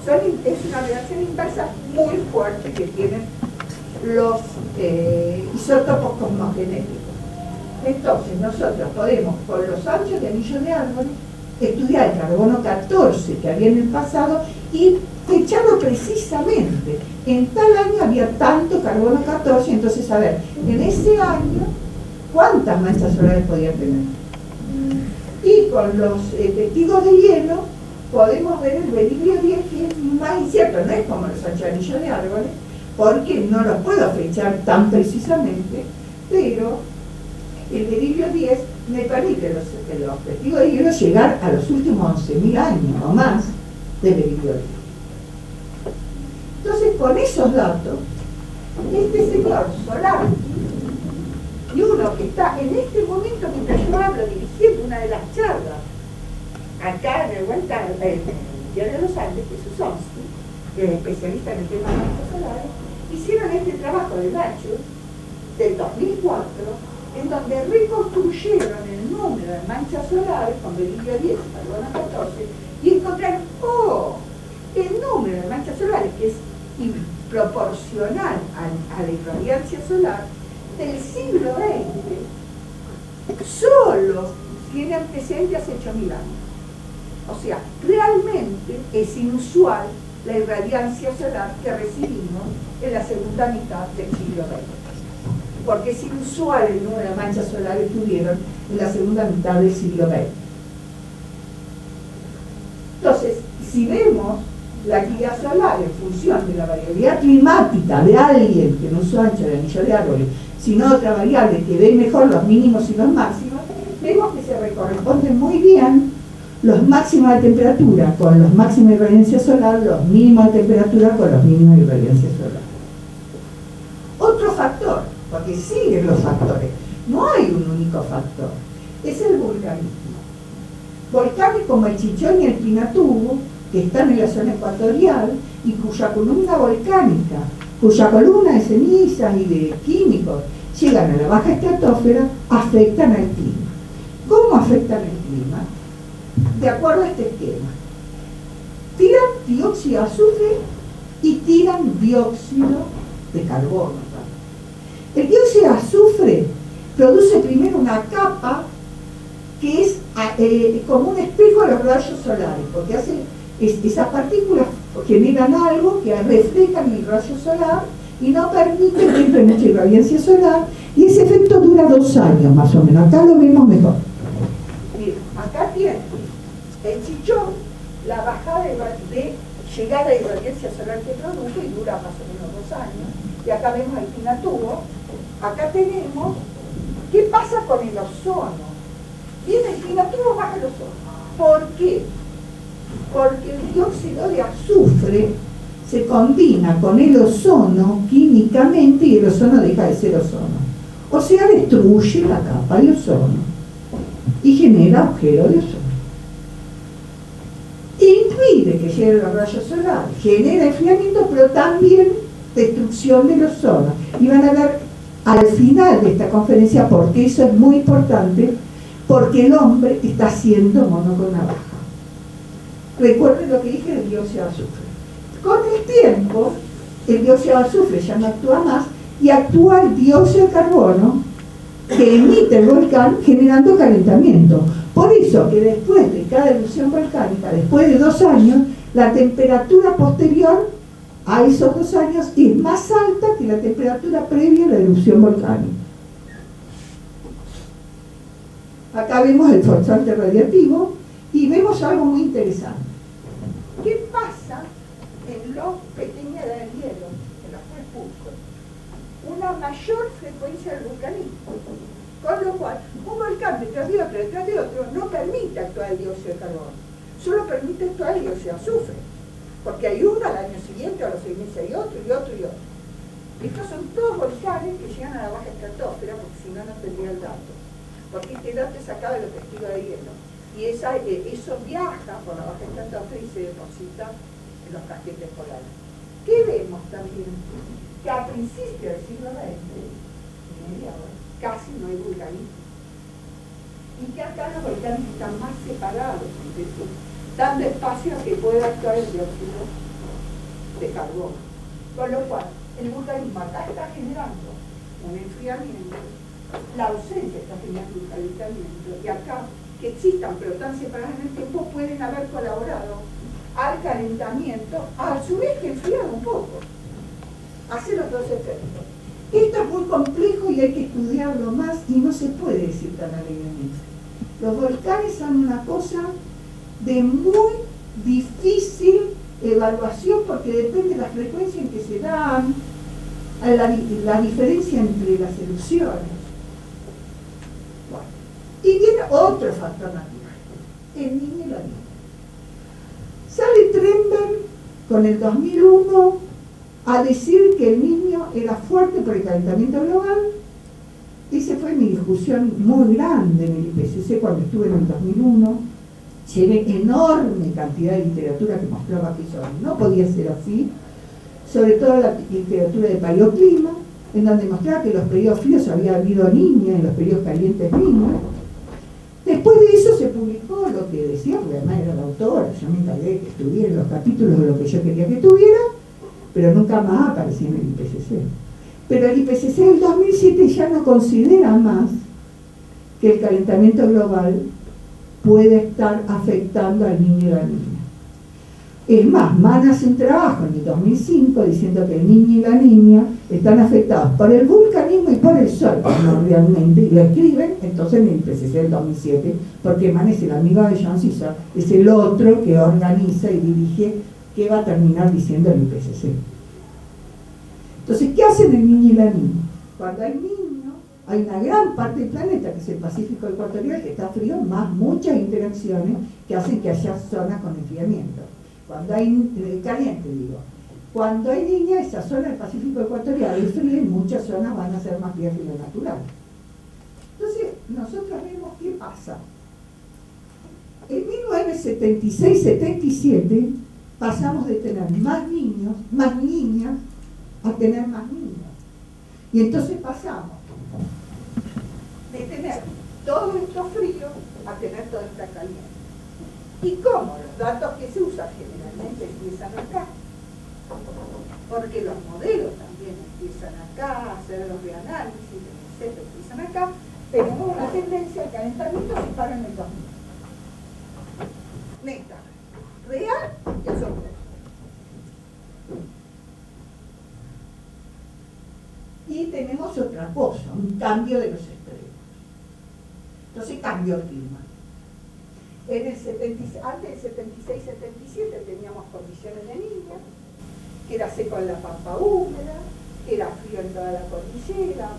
Es una reacción inversa muy fuerte que tienen los isótopos cosmogenéticos. Entonces nosotros podemos, con los anchos de anillo de árbol, estudiar el carbono 14 que había en el pasado y fecharlo precisamente. En tal año había tanto carbono 14, entonces a ver, en ese año, ¿cuántas manchas solares podía tener? Y con los testigos de hielo, podemos ver el berilio 10, que es más incierto, no es como los anchos de anillo de árboles, porque no los puedo fechar tan precisamente, pero el berilio 10 me permite los testigos de hielo llegar a los últimos 11.000 años o más de berilio 10. Entonces, con esos datos, este señor Solari, y uno que está en este momento, mientras yo hablo, dirigiendo una de las charlas, acá en el Diario de los Andes, que es Usonsky, que es especialista en el tema de manchas solares, hicieron este trabajo de Nachos del 2004, en donde reconstruyeron el número de manchas solares con berilio 10, carbono 14, y encontraron, el número de manchas solares, que es proporcional a la irradiancia solar del siglo XX, solo tiene antecedentes hace 8.000 años. O sea, realmente es inusual la irradiancia solar que recibimos en la segunda mitad del siglo XX. Porque es inusual el número de manchas solares que tuvieron en la segunda mitad del siglo XX. Entonces, si vemos la actividad solar en función de la variabilidad climática de alguien que no es ancho de anillo de árboles, sino otra variable que ve mejor los mínimos y los máximos, vemos que se corresponden muy bien los máximos de temperatura con los máximos de irradiancia solar, los mínimos de temperatura con los mínimos de irradiancia solar. Otro factor, porque siguen los factores, no hay un único factor, es el vulcanismo. Volcanes como el Chichón y el Pinatubo, que están en la zona ecuatorial y cuya columna volcánica, cuya columna de cenizas y de químicos llegan a la baja estratosfera, afectan al clima. ¿Cómo afectan el clima? De acuerdo a este esquema. Tiran dióxido de azufre y tiran dióxido de carbono. El dióxido de azufre produce primero una capa que es como un espejo de los rayos solares, porque esas partículas generan algo que reflejan el rayo solar y no permiten que entre mucha irradiancia solar, y ese efecto dura 2 años más o menos. Acá lo vemos mejor. Miren, acá tiene el Chichón, la bajada de llegada de irradiancia solar que produjo y dura más o menos 2 años. Y acá vemos el Pinatubo. Acá tenemos qué pasa con el ozono. Viene el Pinatubo, baja el ozono. ¿Por qué? Porque el dióxido de azufre se combina con el ozono químicamente y el ozono deja de ser ozono. O sea, destruye la capa de ozono y genera agujero de ozono. Impide que lleguen los rayos solares, genera enfriamiento, pero también destrucción del ozono. Y van a ver al final de esta conferencia, porque eso es muy importante, porque el hombre está haciendo mono con navaja. Recuerden lo que dije del dióxido de azufre. Con el tiempo, el dióxido de azufre ya no actúa más y actúa el dióxido de carbono que emite el volcán generando calentamiento. Por eso que después de cada erupción volcánica, después de 2 años, la temperatura posterior a esos 2 años es más alta que la temperatura previa a la erupción volcánica. Acá vemos el forzante radiativo y vemos algo muy interesante. ¿Qué pasa en los pequeños del hielo, en los crepúsculos? Una mayor frecuencia del vulcanismo. Con lo cual, un volcán detrás de otro, no permite actuar el dióxido de carbono. Solo permite actuar el dióxido de azufre. Porque hay uno al año siguiente, a los 6 meses hay otro, y otro, y otro. Estos son todos volcanes que llegan a la baja estratosfera, porque si no, no tendría el dato. Porque este dato es sacado de los testigos de hielo. Y eso viaja por la baja estratosfera y se deposita en los casquetes polares. ¿Qué vemos también? Que a principios del siglo XX, casi no hay vulcanismo. Y que acá los volcanes están más separados entre sí, dando espacio a que pueda actuar el dióxido de carbono. Con lo cual, el vulcanismo acá está generando un enfriamiento, la ausencia está generando un calentamiento, y acá, que existan pero tan separados en el tiempo, pueden haber colaborado al calentamiento, a su vez que enfriado un poco. Hace los dos efectos. Esto es muy complejo y hay que estudiarlo más y no se puede decir tan alegremente. Los volcanes son una cosa de muy difícil evaluación porque depende de la frecuencia en que se dan, la diferencia entre las erupciones. Bueno. Y viene otro factor natural, el Niño y la Niña. Sale Trenberg con el 2001 a decir que el Niño era fuerte por el calentamiento global. Esa fue mi discusión muy grande en el IPCC cuando estuve en el 2001. Llevé enorme cantidad de literatura que mostraba que eso no podía ser así, sobre todo la literatura de paleoclima, en donde mostraba que en los periodos fríos había habido niñas, en los periodos calientes niños. Después de eso se publicó lo que decía, porque además era la autora, yo me encargué de que estuviera los capítulos de lo que yo quería que estuviera, pero nunca más aparecía en el IPCC. Pero el IPCC del 2007 ya no considera más que el calentamiento global puede estar afectando al niño y la niña. Es más, Mann hace un trabajo en el 2005 diciendo que el niño y la niña están afectados por el vulcanismo y por el sol, primordialmente, y lo escriben entonces en el IPCC del 2007, porque Mann es el amigo de John Caesar, es el otro que organiza y dirige qué va a terminar diciendo el IPCC. Entonces, ¿qué hacen el niño y la niña? Cuando hay niño, hay una gran parte del planeta, que es el Pacífico ecuatorial, que está frío, más muchas interacciones que hacen que haya zonas con enfriamiento. Cuando hay caliente, digo. Cuando hay niña, esa zona del Pacífico ecuatorial es fría y muchas zonas van a ser más frías que lo natural. Entonces, nosotros vemos qué pasa. En 1976-77 pasamos de tener más niños, más niñas, a tener más niños. Y entonces pasamos de tener todo esto frío a tener todo esto caliente. ¿Y cómo? Los datos que se usan generalmente empiezan acá. Porque los modelos también empiezan acá, hacer los reanálisis, etc. empiezan acá. Tenemos una tendencia al calentamiento se para en el 2000. Neta, real y asombroso. Y tenemos otra cosa, un cambio de los extremos. Entonces cambió el clima. En el 76, antes del 76-77 teníamos condiciones de niña, que era seco en la pampa húmeda, que era frío en toda la cordillera,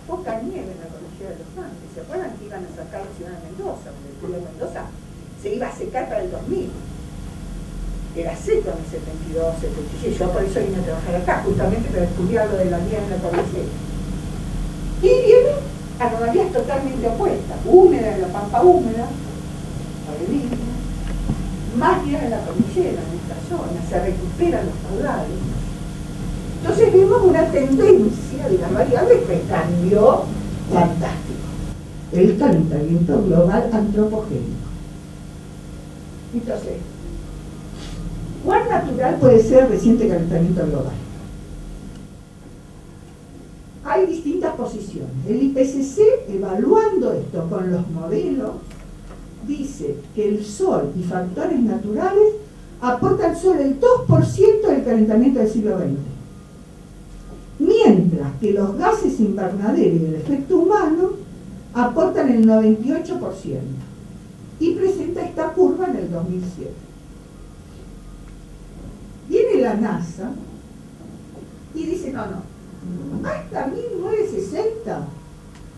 poca nieve en la cordillera de los Andes. ¿Se acuerdan que iban a sacar la ciudad de Mendoza? Porque el frío de Mendoza se iba a secar para el 2000. Era seco en el 72, 76. Yo por eso vine a trabajar acá, justamente para estudiar lo de la nieve en la cordillera. Y viene anomalías totalmente opuestas, húmeda en la pampa húmeda, más nieve en la cordillera, en esta zona, se recuperan los caudales. Entonces vemos una tendencia de las variables que cambió fantástico. El calentamiento global antropogénico. Entonces, ¿cuán natural puede ser el reciente calentamiento global? Hay distintas posiciones. El IPCC, evaluando esto con los modelos dice que el Sol y factores naturales aportan solo el 2% del calentamiento del siglo XX. Mientras que los gases invernaderos y el efecto humano aportan el 98%. Y presenta esta curva en el 2007. Viene la NASA y dice, no, hasta 1960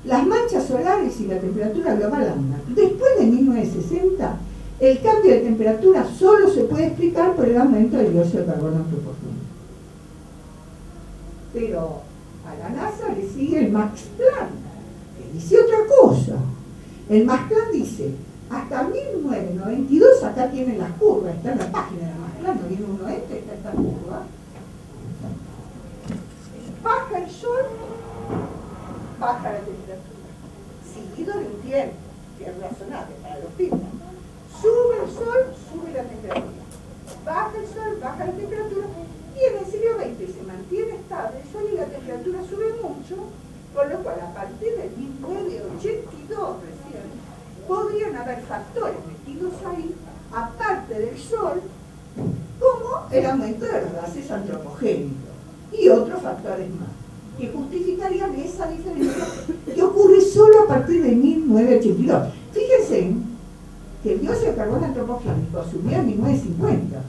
las manchas solares y la temperatura global andan. Después de 1960, el cambio de temperatura solo se puede explicar por el aumento del dióxido de carbono antropogénico. Pero a la NASA le sigue el Max Planck, que dice otra cosa. El Max Planck dice, hasta 1992, acá tiene la curva, está en la página de Max Planck, no viene uno está esta curva. Baja el Sol, baja la temperatura, seguido de un tiempo, que es razonable para los físicos. Sube el Sol, sube la temperatura. Baja el Sol, baja la temperatura. Y en el siglo XX se mantiene estable el Sol y la temperatura sube mucho, con lo cual a partir de 1982 recién, podrían haber factores metidos ahí, aparte del Sol, como el aumento de los gases antropogénicos y otros factores más, que justificarían esa diferencia que ocurre solo a partir de 1982. Fíjense que el dióxido de carbono antropogénico subió en 1950,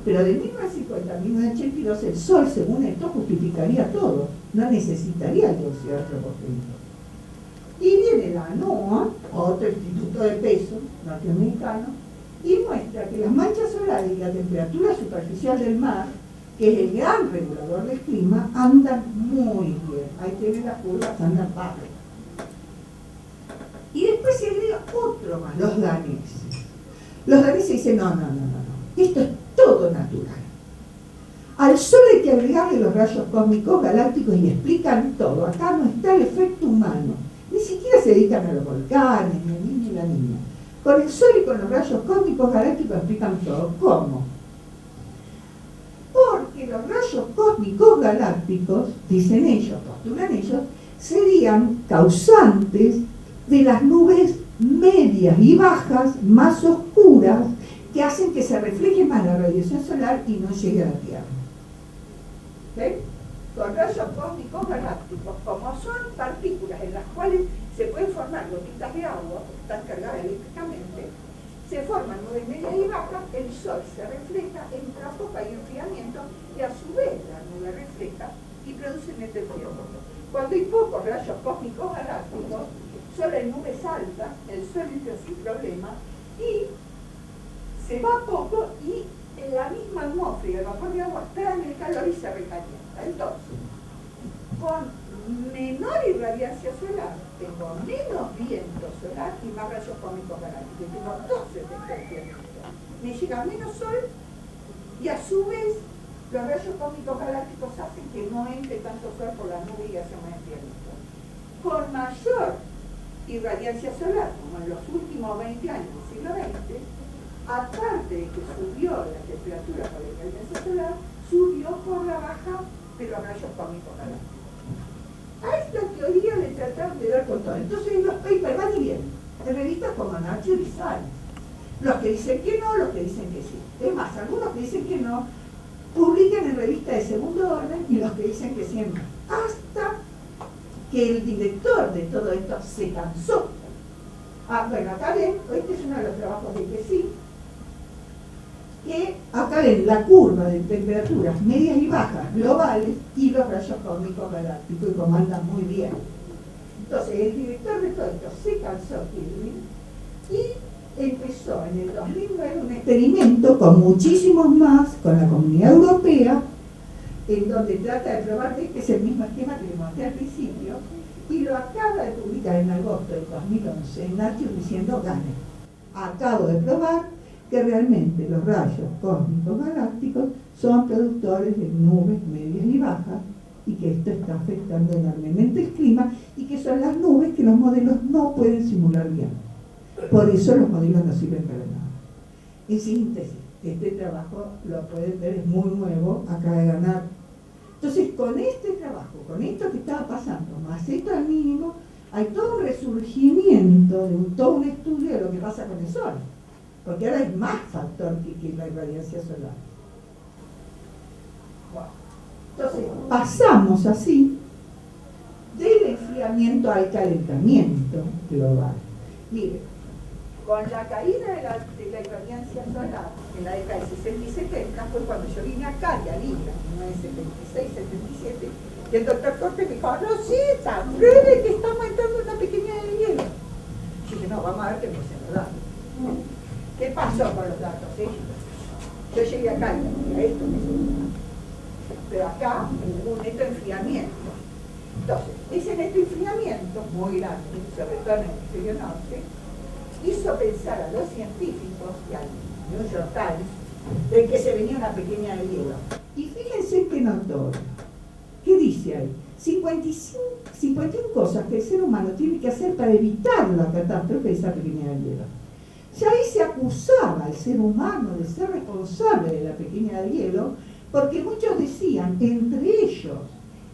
pero de 1950 a 1982 el Sol, según esto, justificaría todo, no necesitaría el dióxido antropogénico. Y viene la NOAA, otro instituto de peso norteamericano, y muestra que las manchas solares y la temperatura superficial del mar, que es el gran regulador del clima, andan muy bien. Ahí tienen las curvas, andan bajas. Y después se agrega otro más, los daneses. Los daneses dicen, no, esto es todo natural. Al Sol hay que agregarle los rayos cósmicos galácticos y explican todo. Acá no está el efecto humano. Ni siquiera se dedican a los volcanes, ni el niño ni la niña. Con el Sol y con los rayos cósmicos galácticos explican todo. ¿Cómo? Porque los rayos cósmicos galácticos, dicen ellos, postulan ellos, serían causantes de las nubes medias y bajas más oscuras que hacen que se refleje más la radiación solar y no llegue a la Tierra. ¿Okay? Con rayos cósmicos galácticos, como son partículas en las cuales se pueden formar gotitas de agua, porque están cargadas eléctricamente, se forman nubes medias y bajas, el Sol se refleja, entra poca y enfriamiento, y a su vez la nube refleja y produce neto enfriamiento. Cuando hay pocos rayos cósmicos galácticos, solo hay nubes altas, el Sol entra sin problema, y se va poco, y en la misma atmósfera el vapor de agua trae el calor y se recalienta. Entonces, con menor irradiancia solar, tengo menos viento solar y más rayos cósmicos galácticos. Tengo dos efectos de enfriamiento. Me llega menos Sol y a su vez los rayos cósmicos galácticos hacen que no entre tanto Sol por la nube y hace más enfriamiento. Con mayor irradiancia solar, como en los últimos 20 años del siglo XX, aparte de que subió la temperatura por la irradiancia solar, subió por la baja de los rayos cósmicos galácticos. A esta teoría le trataron de dar con todo. Entonces los papers van y vienen, en revistas como Nature y Science. Los que dicen que no, los que dicen que sí. Es más, algunos que dicen que no, publican en revistas de segundo orden y los que dicen que sí. Hasta que el director de todo esto se cansó. Bueno, acá ven, este es uno de los trabajos de que sí, que acá ven la curva de temperaturas medias y bajas globales y los rayos cósmicos galácticos, y como andan muy bien. Entonces el director de todo esto se cansó, y empezó en el 2009 un experimento con muchísimos más, con la Comunidad Europea, en donde trata de probar que este es el mismo esquema que les mostré al principio, y lo acaba de publicar en agosto del 2011 en Nature diciendo, gane, acabo de probar que realmente los rayos cósmicos galácticos son productores de nubes medias y bajas, y que esto está afectando enormemente el clima, y que son las nubes que los modelos no pueden simular bien. Por eso los modelos no sirven para nada. En síntesis, este trabajo, lo pueden ver, es muy nuevo, acaba de ganar. Entonces, con este trabajo, con esto que estaba pasando, más esto al mínimo, hay todo un resurgimiento de todo un estudio de lo que pasa con el Sol, porque ahora hay más factor que la irradiación solar. Bueno, entonces, pasamos así del enfriamiento al calentamiento global. Mire, con la caída de la irradiancia solar en la década de 60 y 70 fue cuando yo vine acá y a Lima, en 76, 77, y el doctor Cortés me dijo, Rosita, pruebe que estamos entrando en una pequeña de hielo. Yo dije, no, vamos a ver qué pasa los datos. ¿Qué pasó con los datos? Yo llegué acá y a esto me suena. Pero acá hubo un neto enfriamiento. Entonces, ese neto enfriamiento, muy grande, sobre todo en el hemisferio norte, hizo pensar a los científicos y al New York Times de que se venía una pequeña de hielo. Y fíjense que notó. ¿Qué dice ahí? 51 cosas que el ser humano tiene que hacer para evitar la catástrofe de esa pequeña de hielo. Ya ahí se acusaba al ser humano de ser responsable de la pequeña de hielo, porque muchos decían, entre ellos,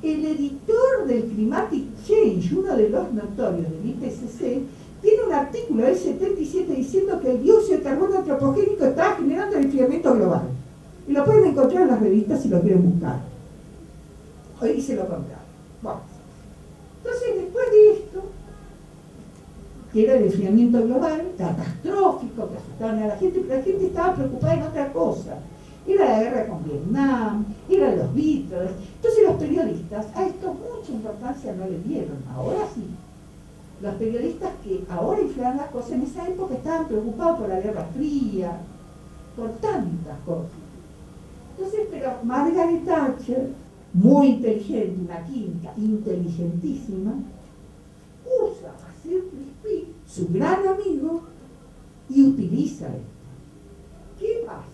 el editor del Climatic Change, uno de los notorios del IPCC, tiene un artículo del 77 diciendo que el dióxido de carbono antropogénico está generando el enfriamiento global. Y lo pueden encontrar en las revistas si lo quieren buscar. Hoy se lo compraron. Bueno, entonces después de esto, que era el enfriamiento global, catastrófico, que asustaban a la gente, pero la gente estaba preocupada en otra cosa. Era la guerra con Vietnam, eran los Beatles. Entonces los periodistas a esto mucha importancia no le dieron. Ahora sí. Los periodistas que ahora inflan las cosas, en esa época estaban preocupados por la Guerra Fría, por tantas cosas. Entonces, pero Margaret Thatcher, muy inteligente, una química inteligentísima, usa a Sir Crispin, su gran amigo, y utiliza esto. ¿Qué pasa?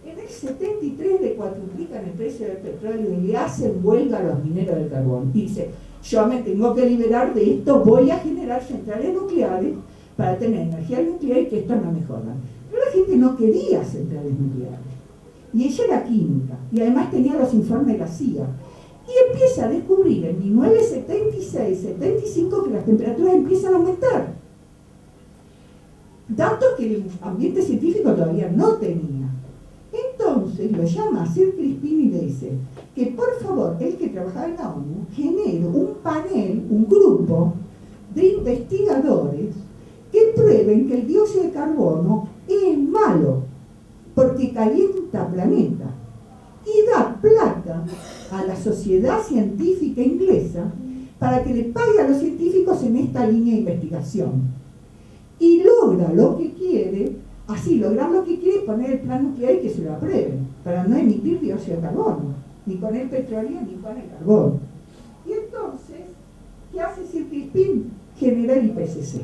En el 73 le cuadruplican el precio del petróleo y le hacen huelga a los mineros del carbón. Y dice, yo me tengo que liberar de esto, voy a generar centrales nucleares para tener energía nuclear y que esto no me jodan. Pero la gente no quería centrales nucleares. Y ella era química, y además tenía los informes de la CIA. Y empieza a descubrir en 1976, 75 que las temperaturas empiezan a aumentar. Datos que el ambiente científico todavía no tenía. Entonces lo llama a Sir Crispin y le dice que por favor, él que trabajaba en la ONU, genere un panel, un grupo de investigadores que prueben que el dióxido de carbono es malo porque calienta planeta y da plata a la sociedad científica inglesa para que le pague a los científicos en esta línea de investigación y logra lo que quiere. Así, lograr lo que quiere, poner el plan nuclear y que se lo aprueben, para no emitir dióxido de carbono, ni con el petróleo ni con el carbón. Y entonces, ¿qué hace Sir Crispin? Genera el IPCC.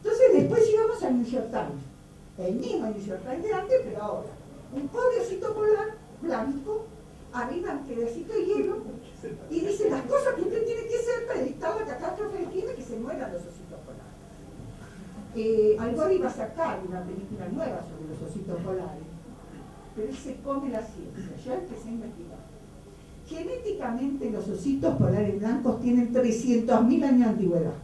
Entonces, después llegamos al New York Times, el mismo New York Times de antes, pero ahora, un pobre osito polar blanco, arriba un pedacito de hielo, y dice las cosas que usted tiene que hacer para evitar la catástrofe del clima y que se mueran los ositos polares. Al Gore iba a sacar una película nueva sobre los ositos polares, pero él se come la ciencia. Yo empecé a investigar. Genéticamente los ositos polares blancos tienen 300.000 años de antigüedad.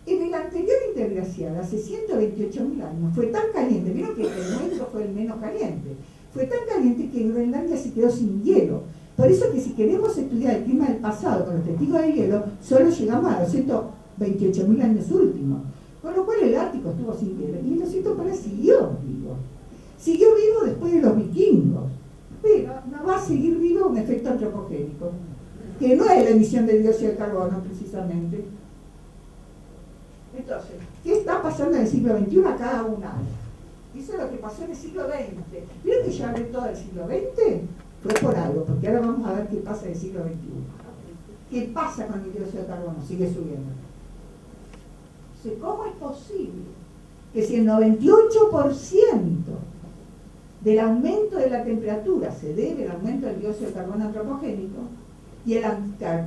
En el anterior interglacial, hace 128.000 años, fue tan caliente, vieron que el nuestro fue el menos caliente, fue tan caliente que Groenlandia se quedó sin hielo. Por eso que si queremos estudiar el clima del pasado con los testigos de hielo, solo llegamos a los 128.000 años últimos. Con lo cual el Ártico estuvo sin hielo y el osito polar siguió vivo. Siguió vivo después de los vikingos, pero no va a seguir vivo un efecto antropogénico, que no es la emisión de dióxido de carbono precisamente. Entonces, ¿qué está pasando en el siglo XXI a cada un año? Eso es lo que pasó en el siglo XX. ¿Vieron que ya hablé todo el siglo XX? Fue por algo, porque ahora vamos a ver qué pasa en el siglo XXI. ¿Qué pasa con el dióxido de carbono? Sigue subiendo. ¿Cómo es posible que si el 98% del aumento de la temperatura se debe al aumento del dióxido de carbono antropogénico y el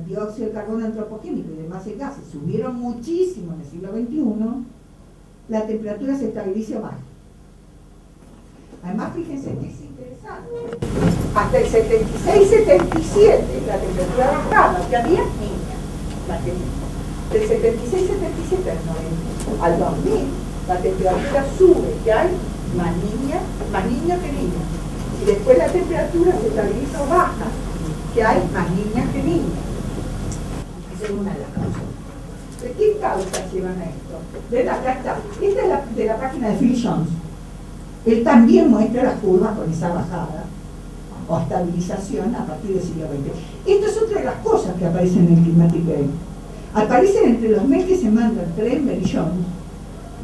dióxido de carbono antropogénico y demás gases subieron muchísimo en el siglo XXI, la temperatura se estabiliza más? Además, fíjense que es interesante. Hasta el 76-77 la temperatura bajaba, que había niñas, las que Del 76-77 al 2000, la temperatura sube, que hay más niños que niñas. Y después la temperatura se estabiliza o baja, que hay más niñas que niños. Esa es una de las causas. ¿Qué causas llevan a esto? ¿Ven? Acá está. Esta es de la página de Phil Jones. Él también muestra las curvas con esa bajada o estabilización a partir del siglo XX. Esto es otra de las cosas que aparecen en el Climatic Game. Aparecen entre los mails que se mandan Trenberg y Jones,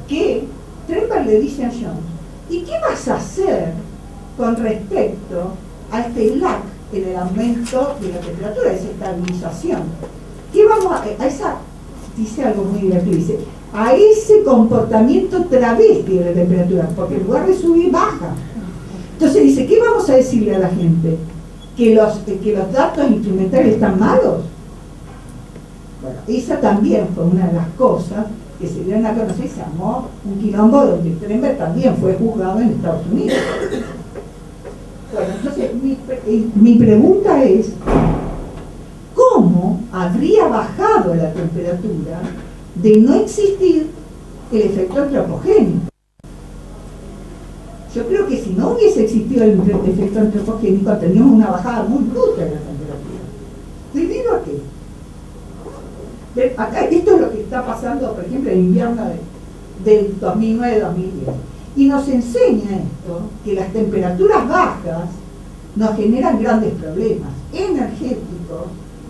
que Trenberg le dice a Jones, ¿y qué vas a hacer con respecto a este lag en el aumento de la temperatura, esa estabilización? ¿Qué vamos a esa? Dice algo muy divertido, dice, a ese comportamiento travesti de la temperatura, porque en lugar de subir, baja. Entonces dice, ¿qué vamos a decirle a la gente? ¿Que los datos instrumentales están malos? Bueno, esa también fue una de las cosas que se dieron a conocer y se armó un quilombo donde Trenberg también fue juzgado en Estados Unidos. Bueno, entonces mi pregunta es, ¿cómo habría bajado la temperatura de no existir el efecto antropogénico? Yo creo que si no hubiese existido el efecto antropogénico, tendríamos una bajada muy bruta de la temperatura. ¿Debido a qué? Acá, esto es lo que está pasando, por ejemplo, en el invierno del 2009-2010. Y nos enseña esto, que las temperaturas bajas nos generan grandes problemas energéticos,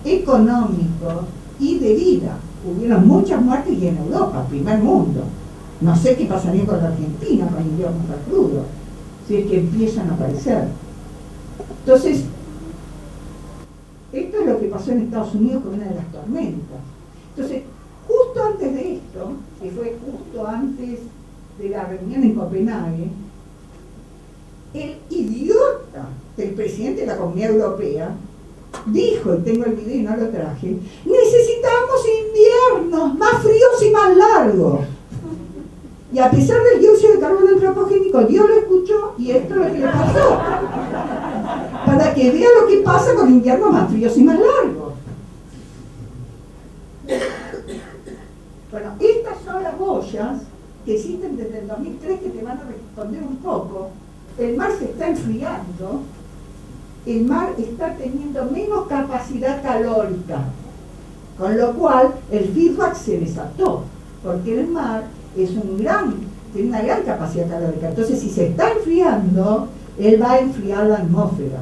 económicos y de vida. Hubieron muchas muertes y en Europa, primer mundo. No sé qué pasaría con la Argentina con inviernos tan crudos, si es que empiezan a aparecer. Entonces, esto es lo que pasó en Estados Unidos con una de las tormentas. Entonces, justo antes de esto, que fue justo antes de la reunión en Copenhague, el idiota del presidente de la Comunidad Europea dijo, y tengo el video y no lo traje, necesitamos inviernos más fríos y más largos. Y a pesar del dióxido de carbono antropogénico, Dios lo escuchó y esto es lo que le pasó. Para que vea lo que pasa con inviernos más fríos y más largos. Bueno, estas son las boyas que existen desde el 2003 que te van a responder un poco. El mar se está enfriando, el mar está teniendo menos capacidad calórica, con lo cual el feedback se desató, porque el mar tiene una gran capacidad calórica. Entonces, si se está enfriando, él va a enfriar la atmósfera.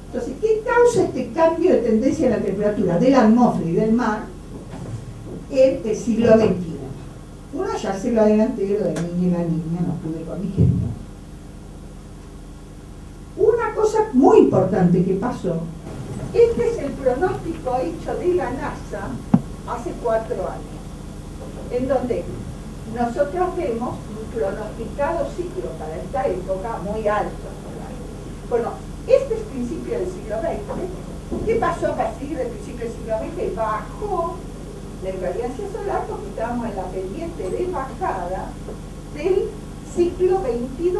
Entonces, ¿qué causa este cambio de tendencia de la temperatura de la atmósfera y del mar en el siglo XXI? Uno ya se lo adelanté, lo de niña y la niña, no pude con mi ejemplo. Una cosa muy importante que pasó, este es el pronóstico hecho de la NASA hace 4 años, en donde nosotros vemos un pronosticado ciclo para esta época muy alto. Bueno, este es el principio del siglo XX. ¿Qué pasó a partir del principio del siglo XX? Bajó la irradiancia solar porque estábamos en la pendiente de bajada del siglo XXII.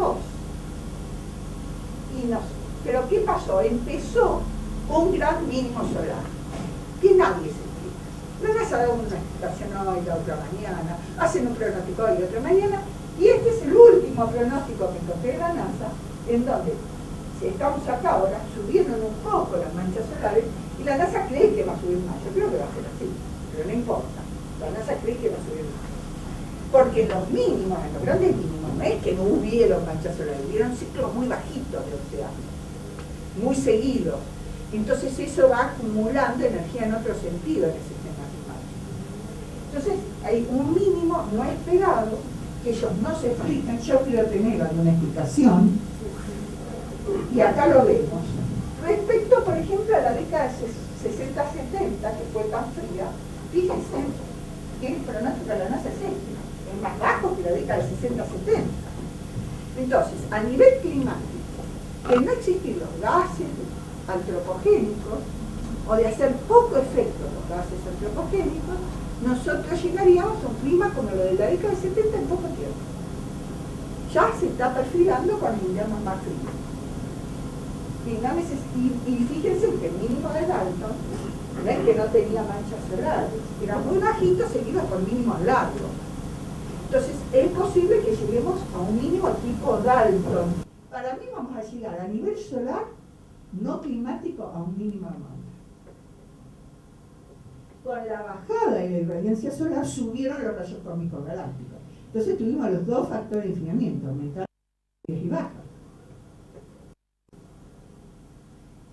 Pero ¿qué pasó? Empezó un gran mínimo solar que nadie se explica. La NASA da una explicación hoy, la otra mañana, hacen un pronóstico hoy y otra mañana, y este es el último pronóstico que encontré de la NASA, en donde, si estamos acá ahora, subieron un poco las manchas solares, y la NASA cree que va a subir más. Yo creo que va a ser así, pero no importa. La NASA cree que va a subir más. Porque en los mínimos, en los grandes mínimos, no es que no hubieron manchas solares, hubieron ciclos muy bajitos de océano, muy seguidos. Entonces eso va acumulando energía en otro sentido en el sistema climático. Entonces hay un mínimo no esperado que ellos no se explican. Yo quiero tener alguna explicación y acá lo vemos. Respecto, por ejemplo, a la década de 60-70, que fue tan fría, fíjense que el pronóstico de la NASA es este, es más bajo que la década de 60-70. Entonces, a nivel climático, de no existir los gases antropogénicos o de hacer poco efecto los gases antropogénicos, nosotros llegaríamos a un clima como lo de la década de 70 en poco tiempo. Ya se está perfilando con los inviernos más fríos. Y fíjense que el mínimo de Dalton No es que no tenía manchas solares, era muy bajito seguido por mínimos largos. Entonces es posible que lleguemos a un mínimo tipo Dalton. Para mí vamos a llegar a nivel solar, no climático, a un mínimo de manda. Con la bajada de la irradiancia solar subieron los rayos cósmicos galácticos. Entonces tuvimos los dos factores de enfriamiento, aumentar y baja.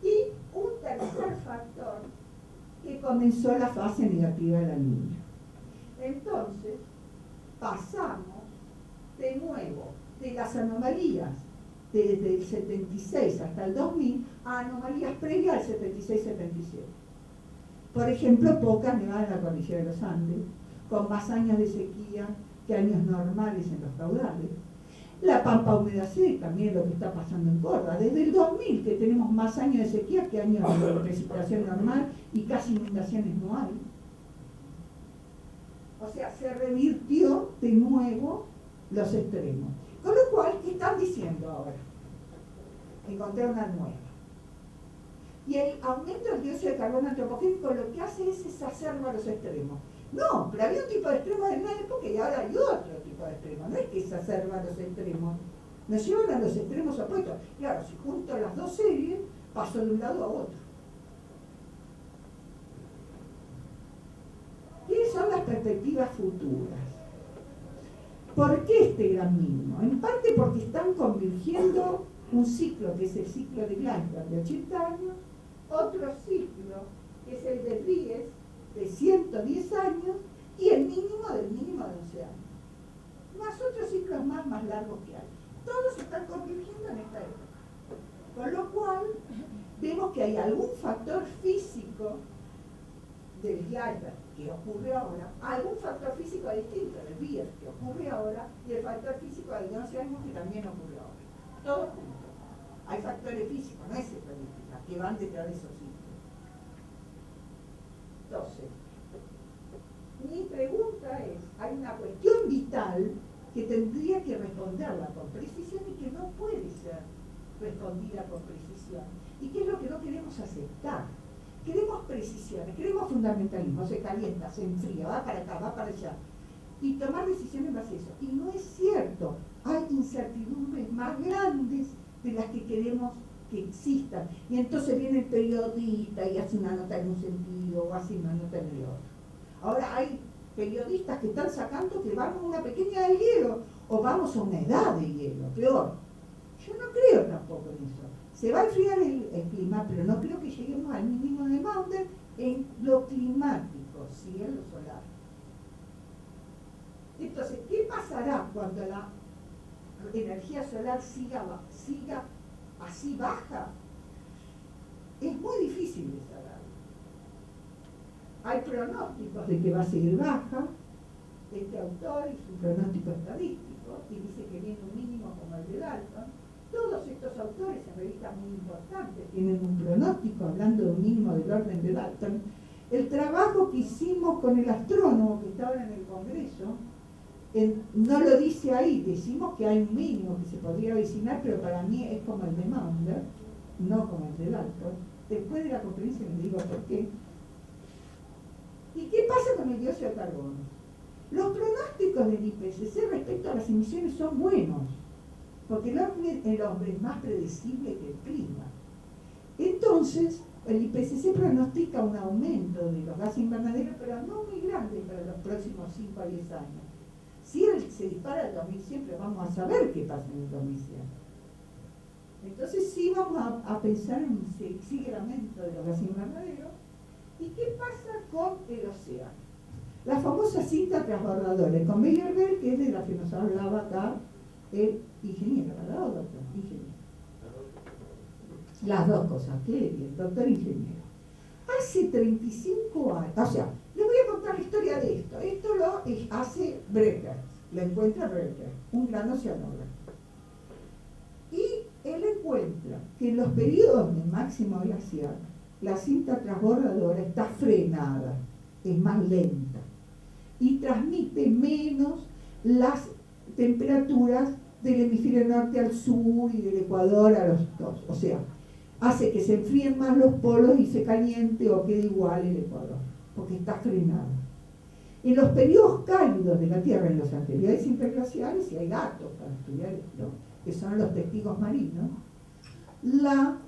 Y un tercer factor que comenzó la fase negativa de la Niña. Entonces, pasamos de nuevo de las anomalías desde el 76 hasta el 2000 a anomalías previas al 76-77. Por ejemplo, pocas nevadas en la cordillera de los Andes, con más años de sequía que años normales en los caudales. La pampa húmeda seca, también lo que está pasando en Córdoba. Desde el 2000 que tenemos más años de sequía que años de precipitación normal y casi inundaciones no hay. O sea, se revirtió de nuevo los extremos. Con lo cual, ¿qué están diciendo ahora? Encontré una nueva. Y el aumento del dióxido de carbono antropogénico lo que hace es exacerbar los extremos. No, pero había un tipo de extremo en una época y ahora hay otro tipo de extremo. No es que exacerban los extremos, nos llevan a los extremos opuestos. Claro, si junto las dos series, paso de un lado a otro. ¿Qué son las perspectivas futuras? ¿Por qué este gran mínimo? En parte porque están convirgiendo un ciclo, que es el ciclo de Gleichberg de 80 años, otro ciclo, que es el de Ries, de 110 años, y el mínimo del 11 años. Más otros ciclos más largos que hay. Todos están convirgiendo en esta época. Con lo cual, vemos que hay algún factor físico del Gleichberg que ocurre ahora, algún factor físico distinto del Ries que ocurre ahora, y el factor físico del 11 años que también ocurre ahora. Todos juntos. Hay factores físicos, no es estadística, que van detrás de esos ciclos. Entonces, mi pregunta es, hay una cuestión vital que tendría que responderla con precisión y que no puede ser respondida con precisión. ¿Y qué es lo que no queremos aceptar? Queremos precisiones, queremos fundamentalismo, se calienta, se enfría, va para acá, va para allá. Y tomar decisiones en base a eso. Y no es cierto, hay incertidumbres más grandes de las que queremos que existan. Y entonces viene el periodista y hace una nota en un sentido o hace una nota en el otro. Ahora hay periodistas que están sacando que vamos a una pequeña del hielo o vamos a una edad de hielo, peor. Yo no creo tampoco en eso. Se va a enfriar el clima, pero no creo que lleguemos al mínimo de Maunder en lo climático, sí en lo solar. Entonces, ¿qué pasará cuando la energía solar siga así baja? Es muy difícil de saber. Hay pronósticos de que va a seguir baja. Este autor hizo un pronóstico estadístico y dice que viene un mínimo como el de Dalton. Todos estos autores en revistas muy importantes tienen un pronóstico hablando de un mínimo del orden de Dalton. El trabajo que hicimos con el astrónomo que está ahora en el Congreso, no lo dice ahí, decimos que hay un mínimo que se podría avicinar, pero para mí es como el de Maunder, no como el de Dalton. Después de la conferencia les digo por qué. ¿Y qué pasa con el dióxido de carbono? Los pronósticos del IPCC respecto a las emisiones son buenos, porque el hombre es más predecible que el clima. Entonces, el IPCC pronostica un aumento de los gases invernaderos, pero no muy grande para los próximos 5 a 10 años. Si él se dispara el 2100, pero vamos a saber qué pasa en el 2100. Entonces sí vamos a pensar en si sigue el aumento de los gases invernaderos. ¿Y qué pasa con el océano? La famosa cinta transbordadora, el conveyor belt, que es de la que nos hablaba acá el ingeniero, ¿verdad, doctor? Ingeniero. Las dos cosas, qué bien, doctor ingeniero. Hace 35 años, o sea, les voy a contar la historia de esto. Esto lo hace Brecker, lo encuentra Brecker, un gran oceanógrafo. Y él encuentra que en los periodos de máximo glaciar, la cinta transbordadora está frenada, es más lenta y transmite menos las temperaturas del hemisferio norte al sur y del Ecuador a los dos. O sea, hace que se enfríen más los polos y se caliente o quede igual el Ecuador, porque está frenado. En los periodos cálidos de la Tierra, en los anteriores interglaciares, y hay datos para estudiar esto, que son los testigos marinos, la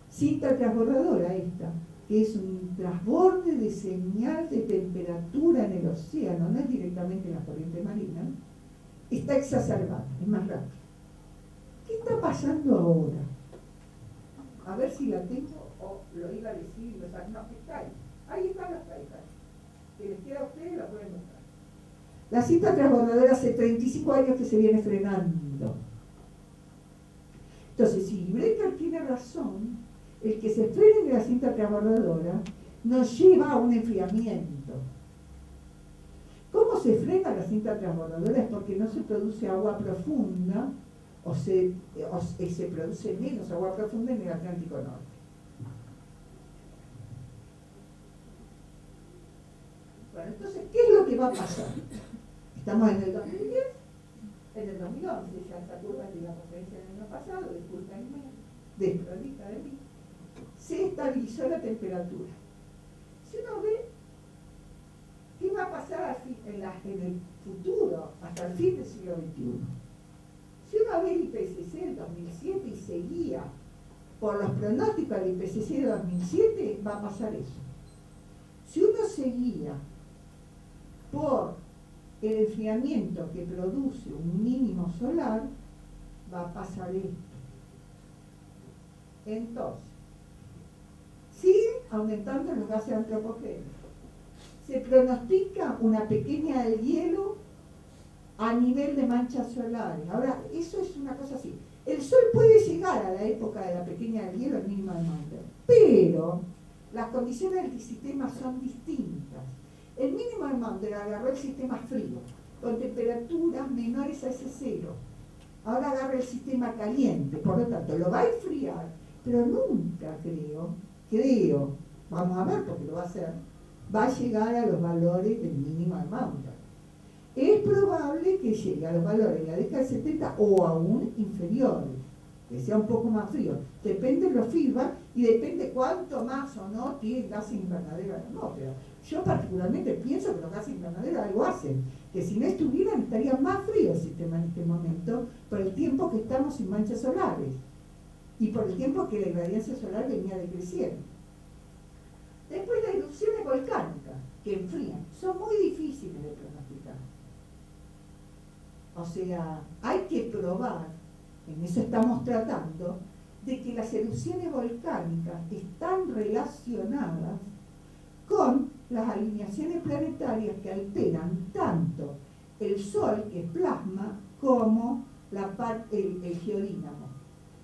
cinta transbordadora esta, que es un transborde de señal de temperatura en el océano, no es directamente en la corriente marina, está exacerbada, es más rápido. ¿Qué está pasando ahora? A ver si la tengo o lo iba a decir, no, que está ahí. Ahí están las parejas. Que les queda a ustedes, la pueden mostrar. La cinta transbordadora hace 35 años que se viene frenando. Entonces, si Brecker tiene razón, el que se frene la cinta transbordadora nos lleva a un enfriamiento. ¿Cómo se frena la cinta transbordadora? Es porque no se produce agua profunda o se produce menos agua profunda en el Atlántico Norte. Bueno, entonces, ¿qué es lo que va a pasar? Estamos en el 2010, en el 2011, ya se acuerdan de la conferencia del año pasado, discúlpenme, desprolija de mí, se estabilizó la temperatura. Si uno ve qué va a pasar en el futuro, hasta el fin del siglo XXI, si uno ve el IPCC del 2007 y seguía por los pronósticos del IPCC del 2007, va a pasar eso. Si uno seguía por el enfriamiento que produce un mínimo solar, va a pasar esto. Entonces, siguen aumentando los gases antropogénicos. Se pronostica una pequeña del hielo a nivel de manchas solares. Ahora, eso es una cosa así. El Sol puede llegar a la época de la pequeña del hielo, al mínimo de Maunder, pero las condiciones del sistema son distintas. El mínimo de Maunder agarró el sistema frío, con temperaturas menores a ese cero. Ahora agarra el sistema caliente, por lo tanto lo va a enfriar, pero nunca creo, vamos a ver porque lo va a hacer, va a llegar a los valores del mínimo de Maunder. Es probable que llegue a los valores de la década del 70 o aún inferiores, que sea un poco más frío. Depende de los feedback y depende cuánto más o no tiene gas invernadero en la atmósfera. Yo particularmente pienso que los gases invernaderos algo hacen, que si no estuvieran estaría más frío el sistema en este momento por el tiempo que estamos sin manchas solares y por el tiempo que la irradiancia solar venía decreciendo. Después las erupciones volcánicas que enfrían son muy difíciles de pronosticar. O sea, hay que probar, en eso estamos tratando, de que las erupciones volcánicas están relacionadas con las alineaciones planetarias que alteran tanto el Sol, que es plasma, como el geodínamo.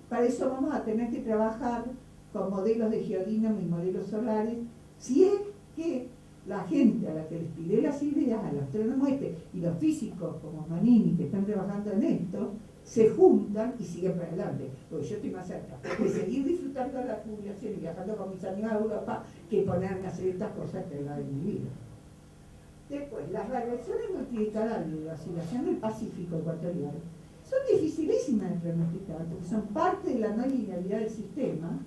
Para eso vamos a tener que trabajar con modelos de geodínamo y modelos solares, si es que la gente a la que les pide las ideas, al astrónomo y los físicos como Manini que están trabajando en esto, se juntan y siguen para adelante. Porque yo estoy más cerca de seguir disfrutando de la jubilación y viajando con mis amigos a Europa que ponerme a hacer estas cosas que es la de mi vida. Después, las variaciones multidecadales de la oscilación del Pacífico ecuatorial son dificilísimas de pronosticar porque son parte de la no linealidad del sistema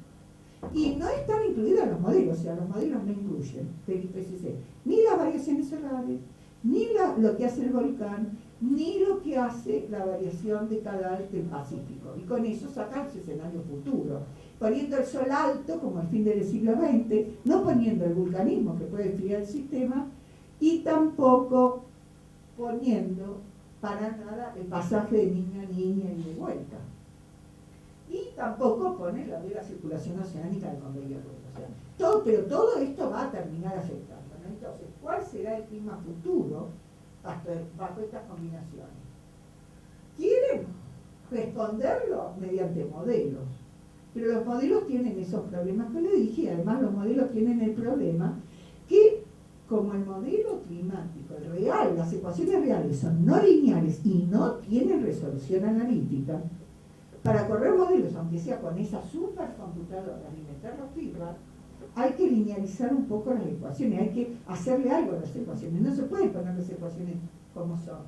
y no están incluidos en los modelos, o sea, los modelos no incluyen del IPCC ni las variaciones solares, ni lo que hace el volcán, ni lo que hace la variación decadal del Pacífico. Y con eso sacan ese escenario futuro, poniendo el sol alto como el fin del siglo XX, no poniendo el vulcanismo que puede enfriar el sistema, y tampoco poniendo para nada el pasaje de niño a niña y de vuelta. Y tampoco pone la de la circulación oceánica del convenio Rueda. O sea, pero todo esto va a terminar afectando, ¿no? Entonces, ¿cuál será el clima futuro bajo estas combinaciones? Quieren responderlo mediante modelos, pero los modelos tienen esos problemas que le dije, y además los modelos tienen el problema que, como el modelo climático, el real, las ecuaciones reales son no lineales y no tienen resolución analítica, para correr modelos, aunque sea con esa supercomputadora y meter los feedback, hay que linealizar un poco las ecuaciones, hay que hacerle algo a las ecuaciones. No se pueden poner las ecuaciones como son.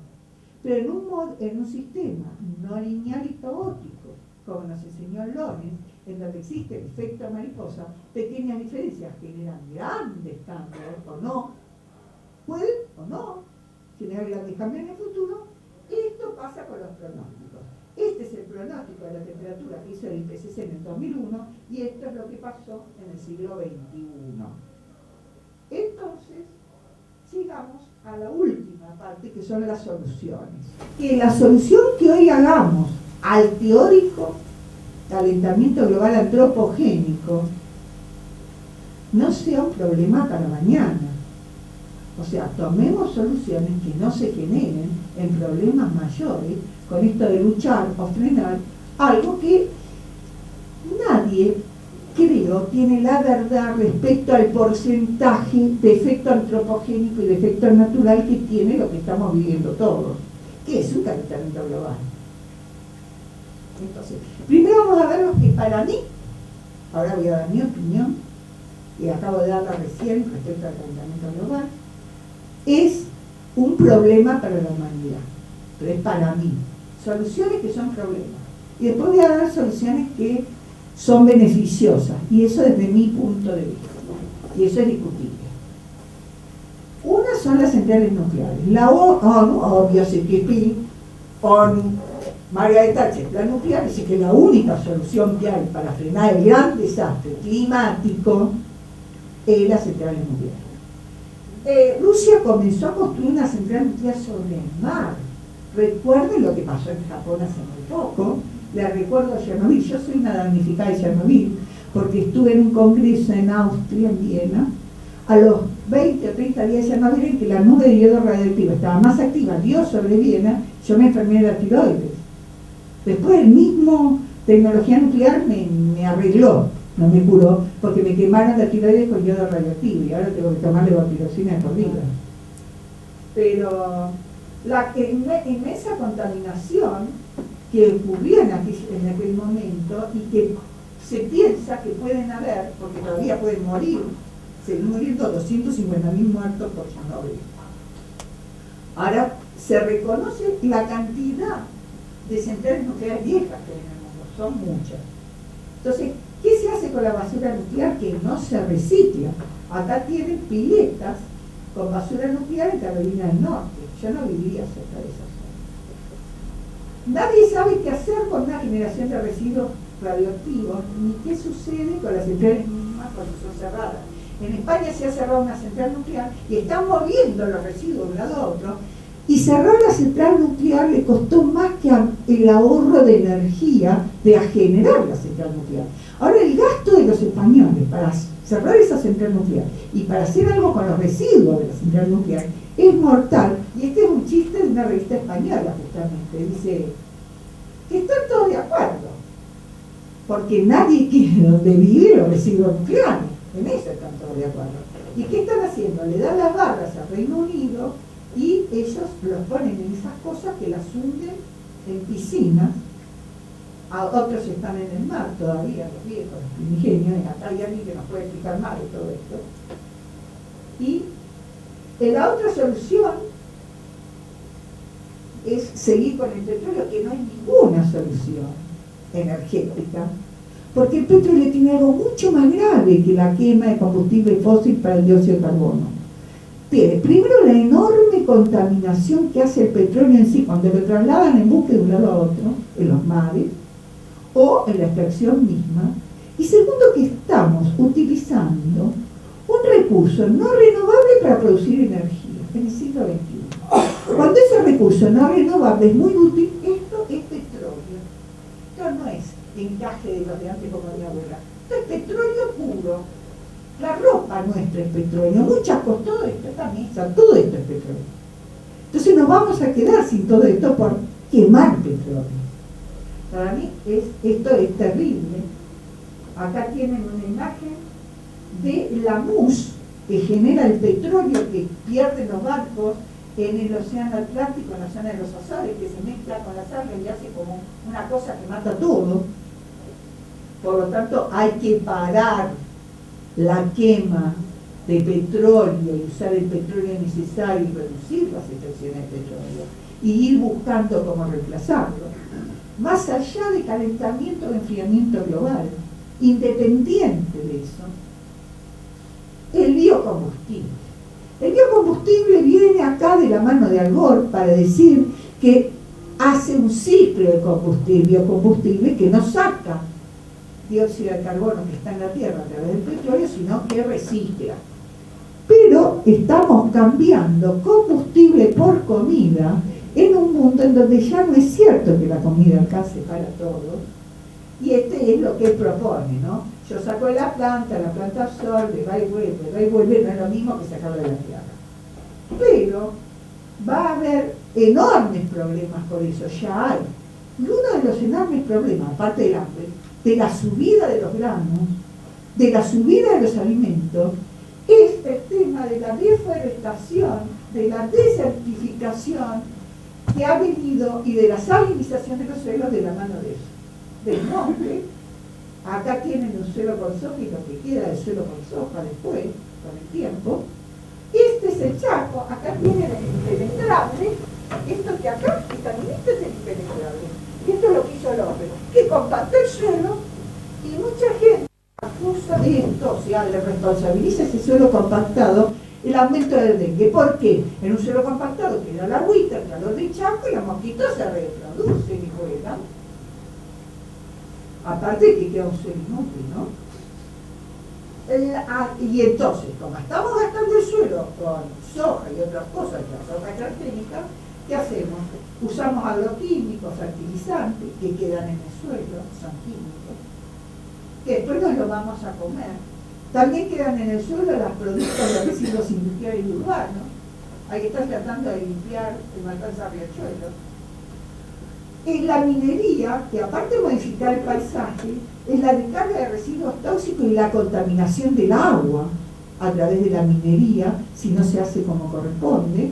Pero en un sistema no lineal y caótico, como nos enseñó Lorenz, en donde existe el efecto mariposa, pequeñas diferencias generan grandes cambios, o no, pueden o no generar grandes cambios en el futuro. Esto pasa con los pronósticos. Este es el pronóstico de la temperatura que hizo el IPCC en el 2001 y esto es lo que pasó en el siglo XXI. Entonces, llegamos a la última parte, que son las soluciones. Que la solución que hoy hagamos al teórico calentamiento global antropogénico no sea un problema para mañana. O sea, tomemos soluciones que no se generen en problemas mayores con esto de luchar o frenar algo que nadie, creo, tiene la verdad respecto al porcentaje de efecto antropogénico y de efecto natural que tiene lo que estamos viviendo todos, que es un calentamiento global. Entonces, primero vamos a ver lo que para mí, ahora voy a dar mi opinión, y acabo de darla recién respecto al calentamiento global, es un problema para la humanidad, pero es para mí. Soluciones que son problemas. Y después voy a dar soluciones que son beneficiosas, y eso desde mi punto de vista, y eso es discutible. Una son las centrales nucleares. La ONU, obvio, CQP, ONU, Margaret Thatcher, la nuclear, dice que la única solución que hay para frenar el gran desastre climático es las centrales nucleares. Rusia comenzó a construir una central nuclear sobre el mar. Recuerden lo que pasó en Japón hace muy poco. Les recuerdo a Chernobyl. Yo soy una damnificada de Chernobyl porque estuve en un congreso en Austria, en Viena, a los 20 o 30 días de Chernobyl, en que la nube de yodo radioactivo estaba más activa, dio sobre Viena. Yo me enfermé de la tiroides. Después el mismo tecnología nuclear me arregló, no me curó, porque me quemaron la tiroides con yodo radioactivo y ahora tengo que tomar levotiroxina de por vida. Pero la inmensa contaminación que ocurrió en aquel momento y que se piensa que pueden haber, porque todavía pueden morir, seguir muriendo 250.000 muertos por Chernobyl. Ahora se reconoce la cantidad de centrales nucleares viejas que hay en el mundo, son muchas. Entonces, ¿qué se hace con la basura nuclear que no se recicla? Acá tienen piletas con basura nuclear en Carolina del Norte. Yo no vivía cerca de esa zona. Nadie sabe qué hacer con una generación de residuos radioactivos, ni qué sucede con las centrales mínimas cuando son cerradas. En España se ha cerrado una central nuclear y están moviendo los residuos de un lado a otro, y cerrar la central nuclear le costó más que el ahorro de energía de generar la central nuclear. Ahora el gasto de los españoles para cerrar esa central nuclear y para hacer algo con los residuos de la central nuclear es mortal. Y este es un chiste de una revista española, justamente. Dice que están todos de acuerdo, porque nadie quiere donde vivir los residuos nucleares. En eso están todos de acuerdo. ¿Y qué están haciendo? Le dan las barras al Reino Unido y ellos los ponen en esas cosas que las hunden en piscinas. A otros están en el mar todavía, los viejos, los primigenios, y acá hay alguien que nos puede explicar más de todo esto. Y la otra solución es seguir con el petróleo, que no hay ninguna solución energética, porque el petróleo tiene algo mucho más grave que la quema de combustible fósil para el dióxido de carbono. Tiene primero la enorme contaminación que hace el petróleo en sí cuando lo trasladan en buque de un lado a otro, en los mares, o en la extracción misma, y segundo que estamos utilizando un recurso no renovable para producir energía en el siglo XXI. Cuando ese recurso no renovable es muy útil, esto es petróleo. Esto no es encaje de los de antes como mi abuela. Esto es petróleo puro. La ropa nuestra es petróleo, muchas cosas, todo esto, esta mesa, todo esto es petróleo. Entonces nos vamos a quedar sin todo esto por quemar petróleo. Para mí esto es terrible. Acá tienen una imagen de la mousse que genera el petróleo que pierden los barcos en el océano Atlántico, en la zona de los Azores, que se mezcla con las algas y hace como una cosa que mata todo. Por lo tanto, hay que parar la quema de petróleo y usar el petróleo necesario y reducir las extracciones de petróleo y ir buscando cómo reemplazarlo. más allá de calentamiento o enfriamiento global, independiente de eso, el biocombustible. El biocombustible viene acá de la mano de Al Gore para decir que hace un ciclo de biocombustible que no saca dióxido de carbono que está en la tierra a través del petróleo, sino que recicla. Pero estamos cambiando combustible por comida en un mundo en donde ya no es cierto que la comida alcance para todos, y este es lo que él propone, ¿no? Yo saco de la planta absorbe, va y vuelve, no es lo mismo que sacarlo de la tierra. Pero va a haber enormes problemas por eso, ya hay. Y uno de los enormes problemas, aparte del hambre, de la subida de los granos, de la subida de los alimentos, es el tema de la deforestación, de la desertificación que ha venido y de la salinización de los suelos de la mano de eso. Del monte, acá tienen un suelo con soja y lo que queda del suelo con soja después, con el tiempo. Este es el Chaco, acá tienen el impenetrable, esto que acá, esta minita es el impenetrable. Y esto es lo que hizo el hombre, que compactó el suelo y mucha gente acusa de esto, o sea, le responsabiliza ese suelo compactado el aumento del dengue. ¿Por qué? En un suelo compactado queda la agüita, el calor del Chaco y los mosquitos se reproducen y vuelan. Aparte de que queda un suelo inútil, ¿no? Y entonces, como estamos gastando el suelo con soja y otras cosas, que son otras características, ¿qué hacemos? Usamos agroquímicos, fertilizantes, que quedan en el suelo, son químicos, que después nos lo vamos a comer. También quedan en el suelo los productos de residuos industriales y urbanos. Ahí están tratando de limpiar el Matanza Riachuelo. En la minería, que aparte de modificar el paisaje, es la descarga de residuos tóxicos y la contaminación del agua a través de la minería, si no se hace como corresponde.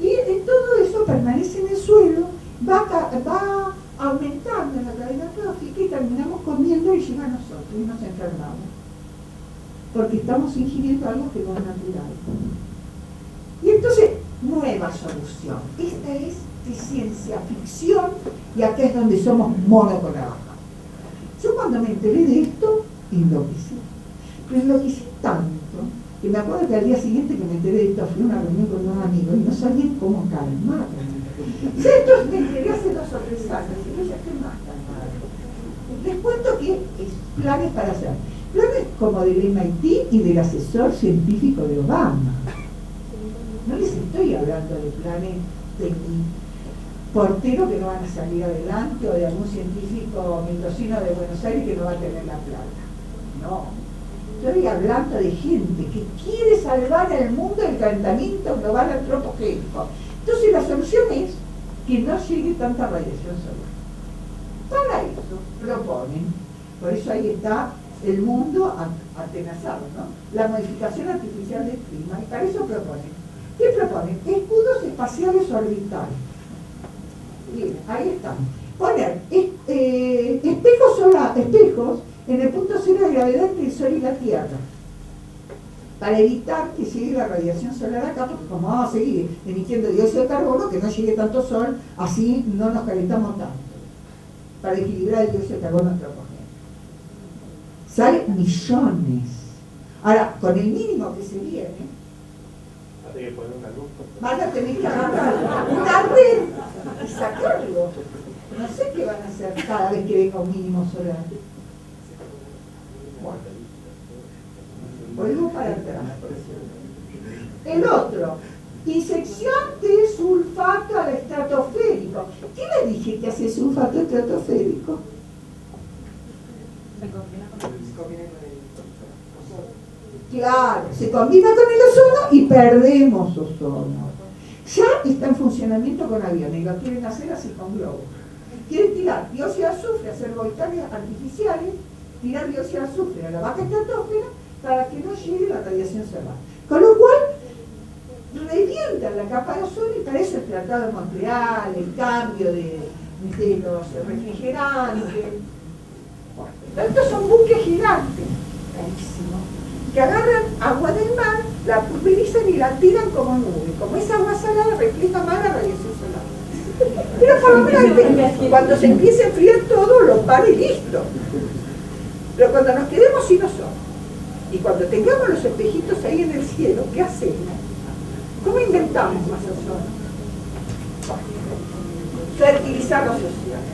Y todo eso permanece en el suelo, va aumentando en la cadena trófica y terminamos comiendo y llega a nosotros y nos enfermamos. Porque estamos ingiriendo algo que no es natural. Y entonces, nueva solución. Esta es de ciencia ficción y acá es donde somos monocolabos. Yo cuando me enteré de esto, enloquecí. Pero enloquecí tanto que me acuerdo que al día siguiente que me enteré de esto fui a una reunión con unos amigos y no sabían cómo calmarme. Esto me enteré hace 2 o 3 años y yo ya estoy más calmada. Les cuento que es planes para hacer. Planes como del MIT y del asesor científico de Obama. No les estoy hablando de planes de mi portero que no van a salir adelante o de algún científico mendocino de Buenos Aires que no va a tener la plata. No. Estoy hablando de gente que quiere salvar al mundo del calentamiento global antropogénico. Entonces la solución es que no llegue tanta radiación solar. Para eso proponen, por eso ahí está el mundo atenazado, ¿no? La modificación artificial del clima, y para eso proponen. ¿Qué proponen? Escudos espaciales orbitales. Bien, ahí están. Poner espejos en el punto cero de gravedad entre el Sol y la Tierra, para evitar que llegue la radiación solar acá, porque como vamos a seguir emitiendo dióxido de carbono, que no llegue tanto sol, así no nos calentamos tanto, para equilibrar el dióxido de carbono antropogénico. Sale millones. Ahora, con el mínimo que se viene, van a tener que agarrar una red y sacarlo. No sé qué van a hacer cada vez que venga un mínimo solar. Bueno, volvemos para atrás. El otro, inyección de sulfato al estratosférico. ¿Qué le dije que hace sulfato estratosférico? Se combina con el ozono. Claro, se combina con el ozono y perdemos ozono. Ya está en funcionamiento con aviones y lo quieren hacer así con globos. Quieren tirar dióxido de azufre, hacer volcanes artificiales, tirar dióxido de azufre a la baja estratosfera para que no llegue la radiación solar. Con lo cual, revientan la capa de ozono y para eso el Tratado de Montreal, el cambio de los refrigerantes. Bueno, estos son buques gigantes, carísimos, que agarran agua del mar, la pulverizan y la tiran como nube. Como esa agua salada refleja más la radiación solar. Pero por lo menos cuando se empiece a enfriar todo, lo para y listo. Pero cuando nos quedemos sin nosotros, y cuando tengamos los espejitos ahí en el cielo, ¿qué hacemos? ¿Cómo inventamos más ozono? Fertilizar los océanos.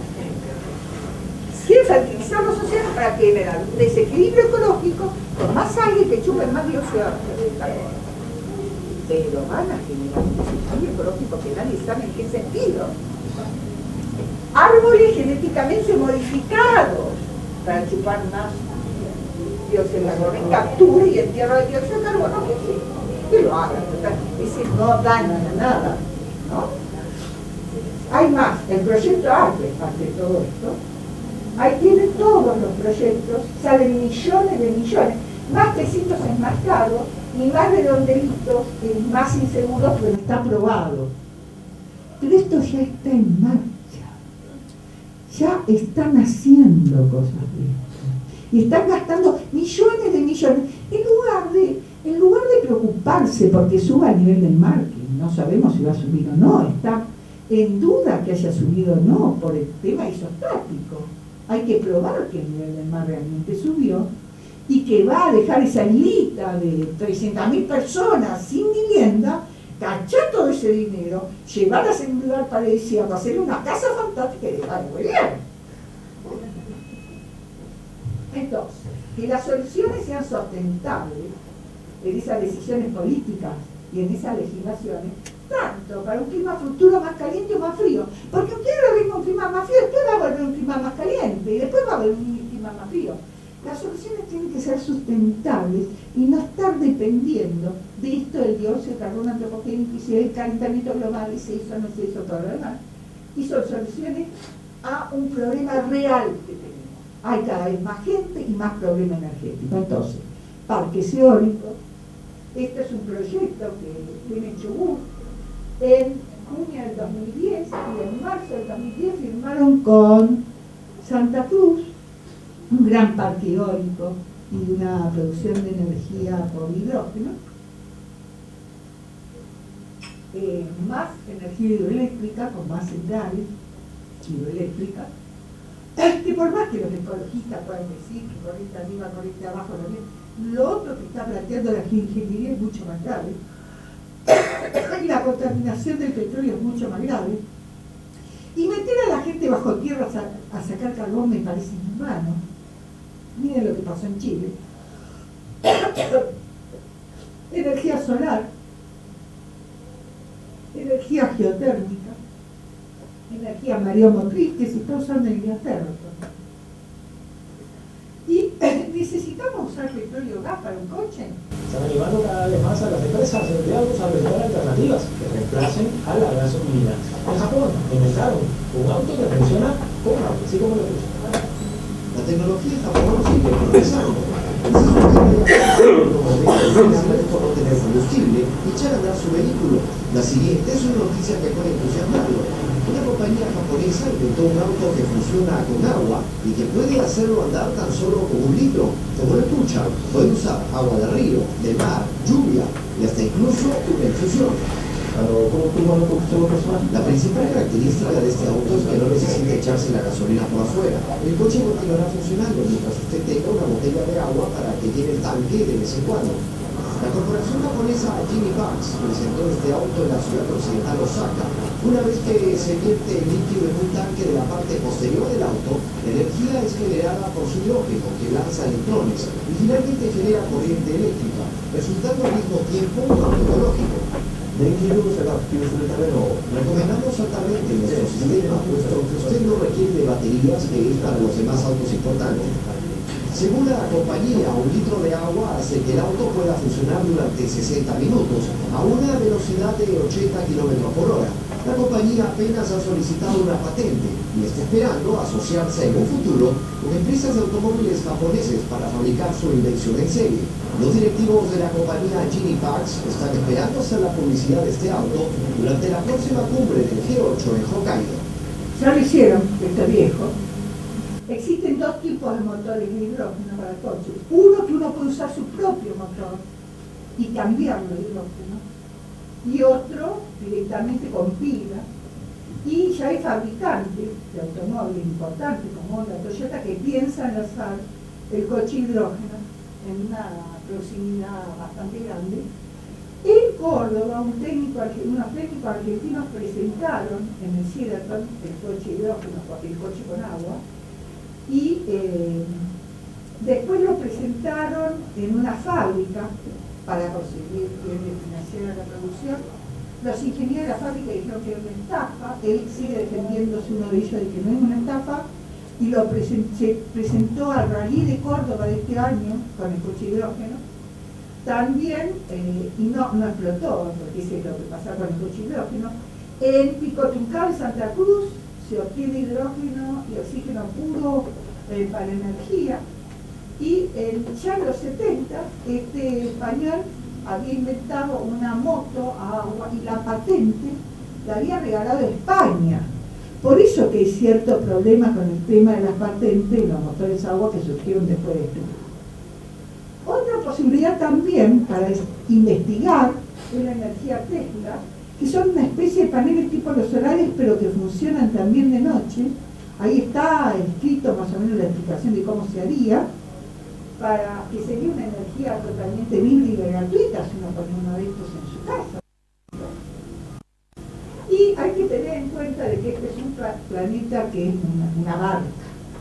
Sí, fertilizar los océanos para generar un desequilibrio ecológico con más algas que chupen más dióxido de carbono. Pero van a generar un desequilibrio ecológico que nadie sabe en qué sentido. Árboles genéticamente modificados para chupar más dióxido de carbono, en captura y entierro de dióxido de carbono, que lo hagan, es decir, no dañan a nada, ¿no? Hay más, el proyecto ARPE, parte de todo esto, ahí tienen todos los proyectos, salen millones de millones, más pesitos enmarcados y más redondelitos, más inseguros, pero está aprobado. Pero esto ya está en marcha, ya están haciendo cosas de esto, y están gastando millones de millones, en lugar de preocuparse porque suba el nivel del mar, que no sabemos si va a subir o no, está en duda que haya subido o no por el tema isostático. Hay que probar que el nivel del mar realmente subió y que va a dejar esa islita de 300.000 personas sin vivienda, cachar todo ese dinero, llevarlas en un lugar paradisíaco, hacer una casa fantástica y dejar de huelear. Entonces, que las soluciones sean sustentables en esas decisiones políticas y en esas legislaciones, tanto para un clima futuro más caliente o más frío, porque un día venga un clima más frío, después va a volver un clima más caliente y después va a volver un clima más frío. Las soluciones tienen que ser sustentables y no estar dependiendo de esto del dióxido de carbono antropogénico y si el calentamiento global y se hizo o no se hizo todo lo demás. Y son soluciones a un problema real que tenemos. Hay cada vez más gente y más problema energético. Entonces, parques eólicos, este es un proyecto que tiene Chubut. En junio del 2010 y en marzo del 2010 firmaron con Santa Cruz un gran parque eólico y una producción de energía por hidrógeno, más energía hidroeléctrica con más centrales hidroeléctricas, que por más que los ecologistas puedan decir que corriente arriba, corriente abajo, lo otro que está planteando la ingeniería es mucho más grave. Y la contaminación del petróleo es mucho más grave. Y meter a la gente bajo tierra a sacar carbón me parece inhumano. Miren lo que pasó en Chile. Energía solar, energía geotérmica, energía mareomotriz, que se está usando en Inglaterra. Y necesitamos usar petróleo o gas para un coche. Están animando cada vez más a las empresas de autos a brindar alternativas que reemplacen a la gasolina. En Japón inventaron un auto que funciona con agua, así como lo escuchan. La tecnología en Japón sigue progresando. Por no tener combustible y echar a andar su vehículo. La siguiente es una noticia que puede entusiasmarlo. Una compañía japonesa inventó un auto que funciona con agua y que puede hacerlo andar tan solo con 1 litro. Como lo escuchan, puede usar agua de río, de mar, lluvia y hasta incluso una infusión. La principal característica de este auto es que no necesita echarse la gasolina por afuera. El coche continuará funcionando mientras usted tenga una botella de agua para que llene el tanque de vez en cuando. La corporación japonesa Genie Parks presentó este auto en la ciudad occidental Osaka. Una vez que se vierte el líquido en un tanque de la parte posterior del auto, la energía es generada por su hidrógeno, que lanza electrones y finalmente genera corriente eléctrica, resultando al mismo tiempo un auto ecológico. Recomendamos altamente nuestro sistema, puesto que usted no requiere de baterías, que es para los demás autos importantes. Según la compañía, 1 litro de agua hace que el auto pueda funcionar durante 60 minutos a una velocidad de 80 km por hora. La compañía apenas ha solicitado una patente y está esperando asociarse en un futuro con empresas de automóviles japoneses para fabricar su invención en serie. Los directivos de la compañía Genie Parks están esperando hacer la publicidad de este auto durante la próxima cumbre del G8 en Hokkaido. Ya lo hicieron, está viejo. Existen 2 tipos de motores de hidrógeno para coches. Uno que uno puede usar su propio motor y cambiarlo de hidrógeno. Y otro directamente con pila. Y ya hay fabricantes de automóviles importantes como la Toyota que piensan lanzar el coche hidrógeno en una proximidad bastante grande. En Córdoba, unos técnicos argentinos presentaron en el Ciderton el coche hidrógeno, el coche con agua, y después lo presentaron en una fábrica para conseguir que le financiara la producción. Los ingenieros de la fábrica dijeron que era una estafa, él sigue defendiéndose, uno de ellos, de que no es una estafa, y se presentó al Rally de Córdoba de este año con el coche hidrógeno. También, y no explotó, porque eso es lo que pasa con el coche hidrógeno, en Picotruncado, Santa Cruz, se obtiene hidrógeno y oxígeno puro para energía, y ya en los 70, este español había inventado una moto a agua y la patente la había regalado España. Por eso que hay cierto problema con el tema de las patentes y los motores a agua que surgieron después de esto. Otra posibilidad también para investigar es la energía Tesla, que son una especie de paneles tipo los solares, pero que funcionan también de noche. Ahí está escrito más o menos la explicación de cómo se haría, para que sería una energía totalmente libre y gratuita si uno pone uno de estos en su casa. Y hay que tener en cuenta de que este es un planeta que es una barca,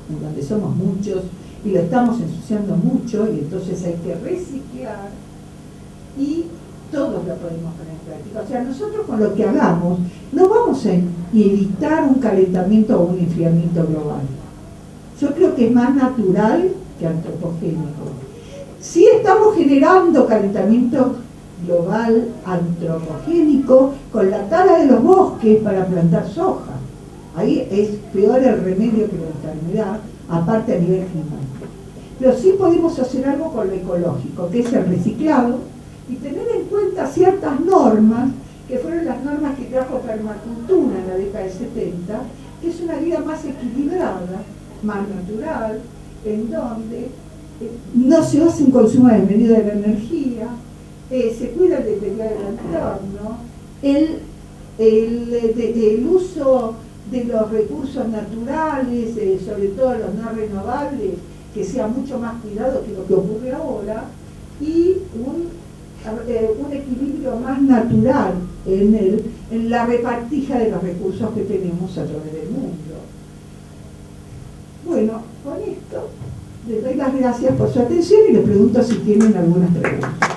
en donde somos muchos y lo estamos ensuciando mucho, y entonces hay que reciclar, y todos lo podemos poner en práctica. O sea, nosotros con lo que hagamos no vamos a evitar un calentamiento o un enfriamiento global. Yo creo que es más natural que antropogénico. Sí estamos generando calentamiento global antropogénico con la tala de los bosques para plantar soja. Ahí es peor el remedio que la enfermedad, aparte a nivel climático. Pero sí podemos hacer algo con lo ecológico, que es el reciclado, y tener en cuenta ciertas normas, que fueron las normas que trajo permacultura en la década del 70, que es una vida más equilibrada, más natural, en donde no se hace un consumo desmedido de la energía, se cuida el deterioro del entorno, el uso de los recursos naturales, sobre todo los no renovables, que sea mucho más cuidado que lo que ocurre ahora, y un equilibrio más natural en la repartija de los recursos que tenemos a través del mundo. Bueno, con esto les doy las gracias por su atención y les pregunto si tienen algunas preguntas.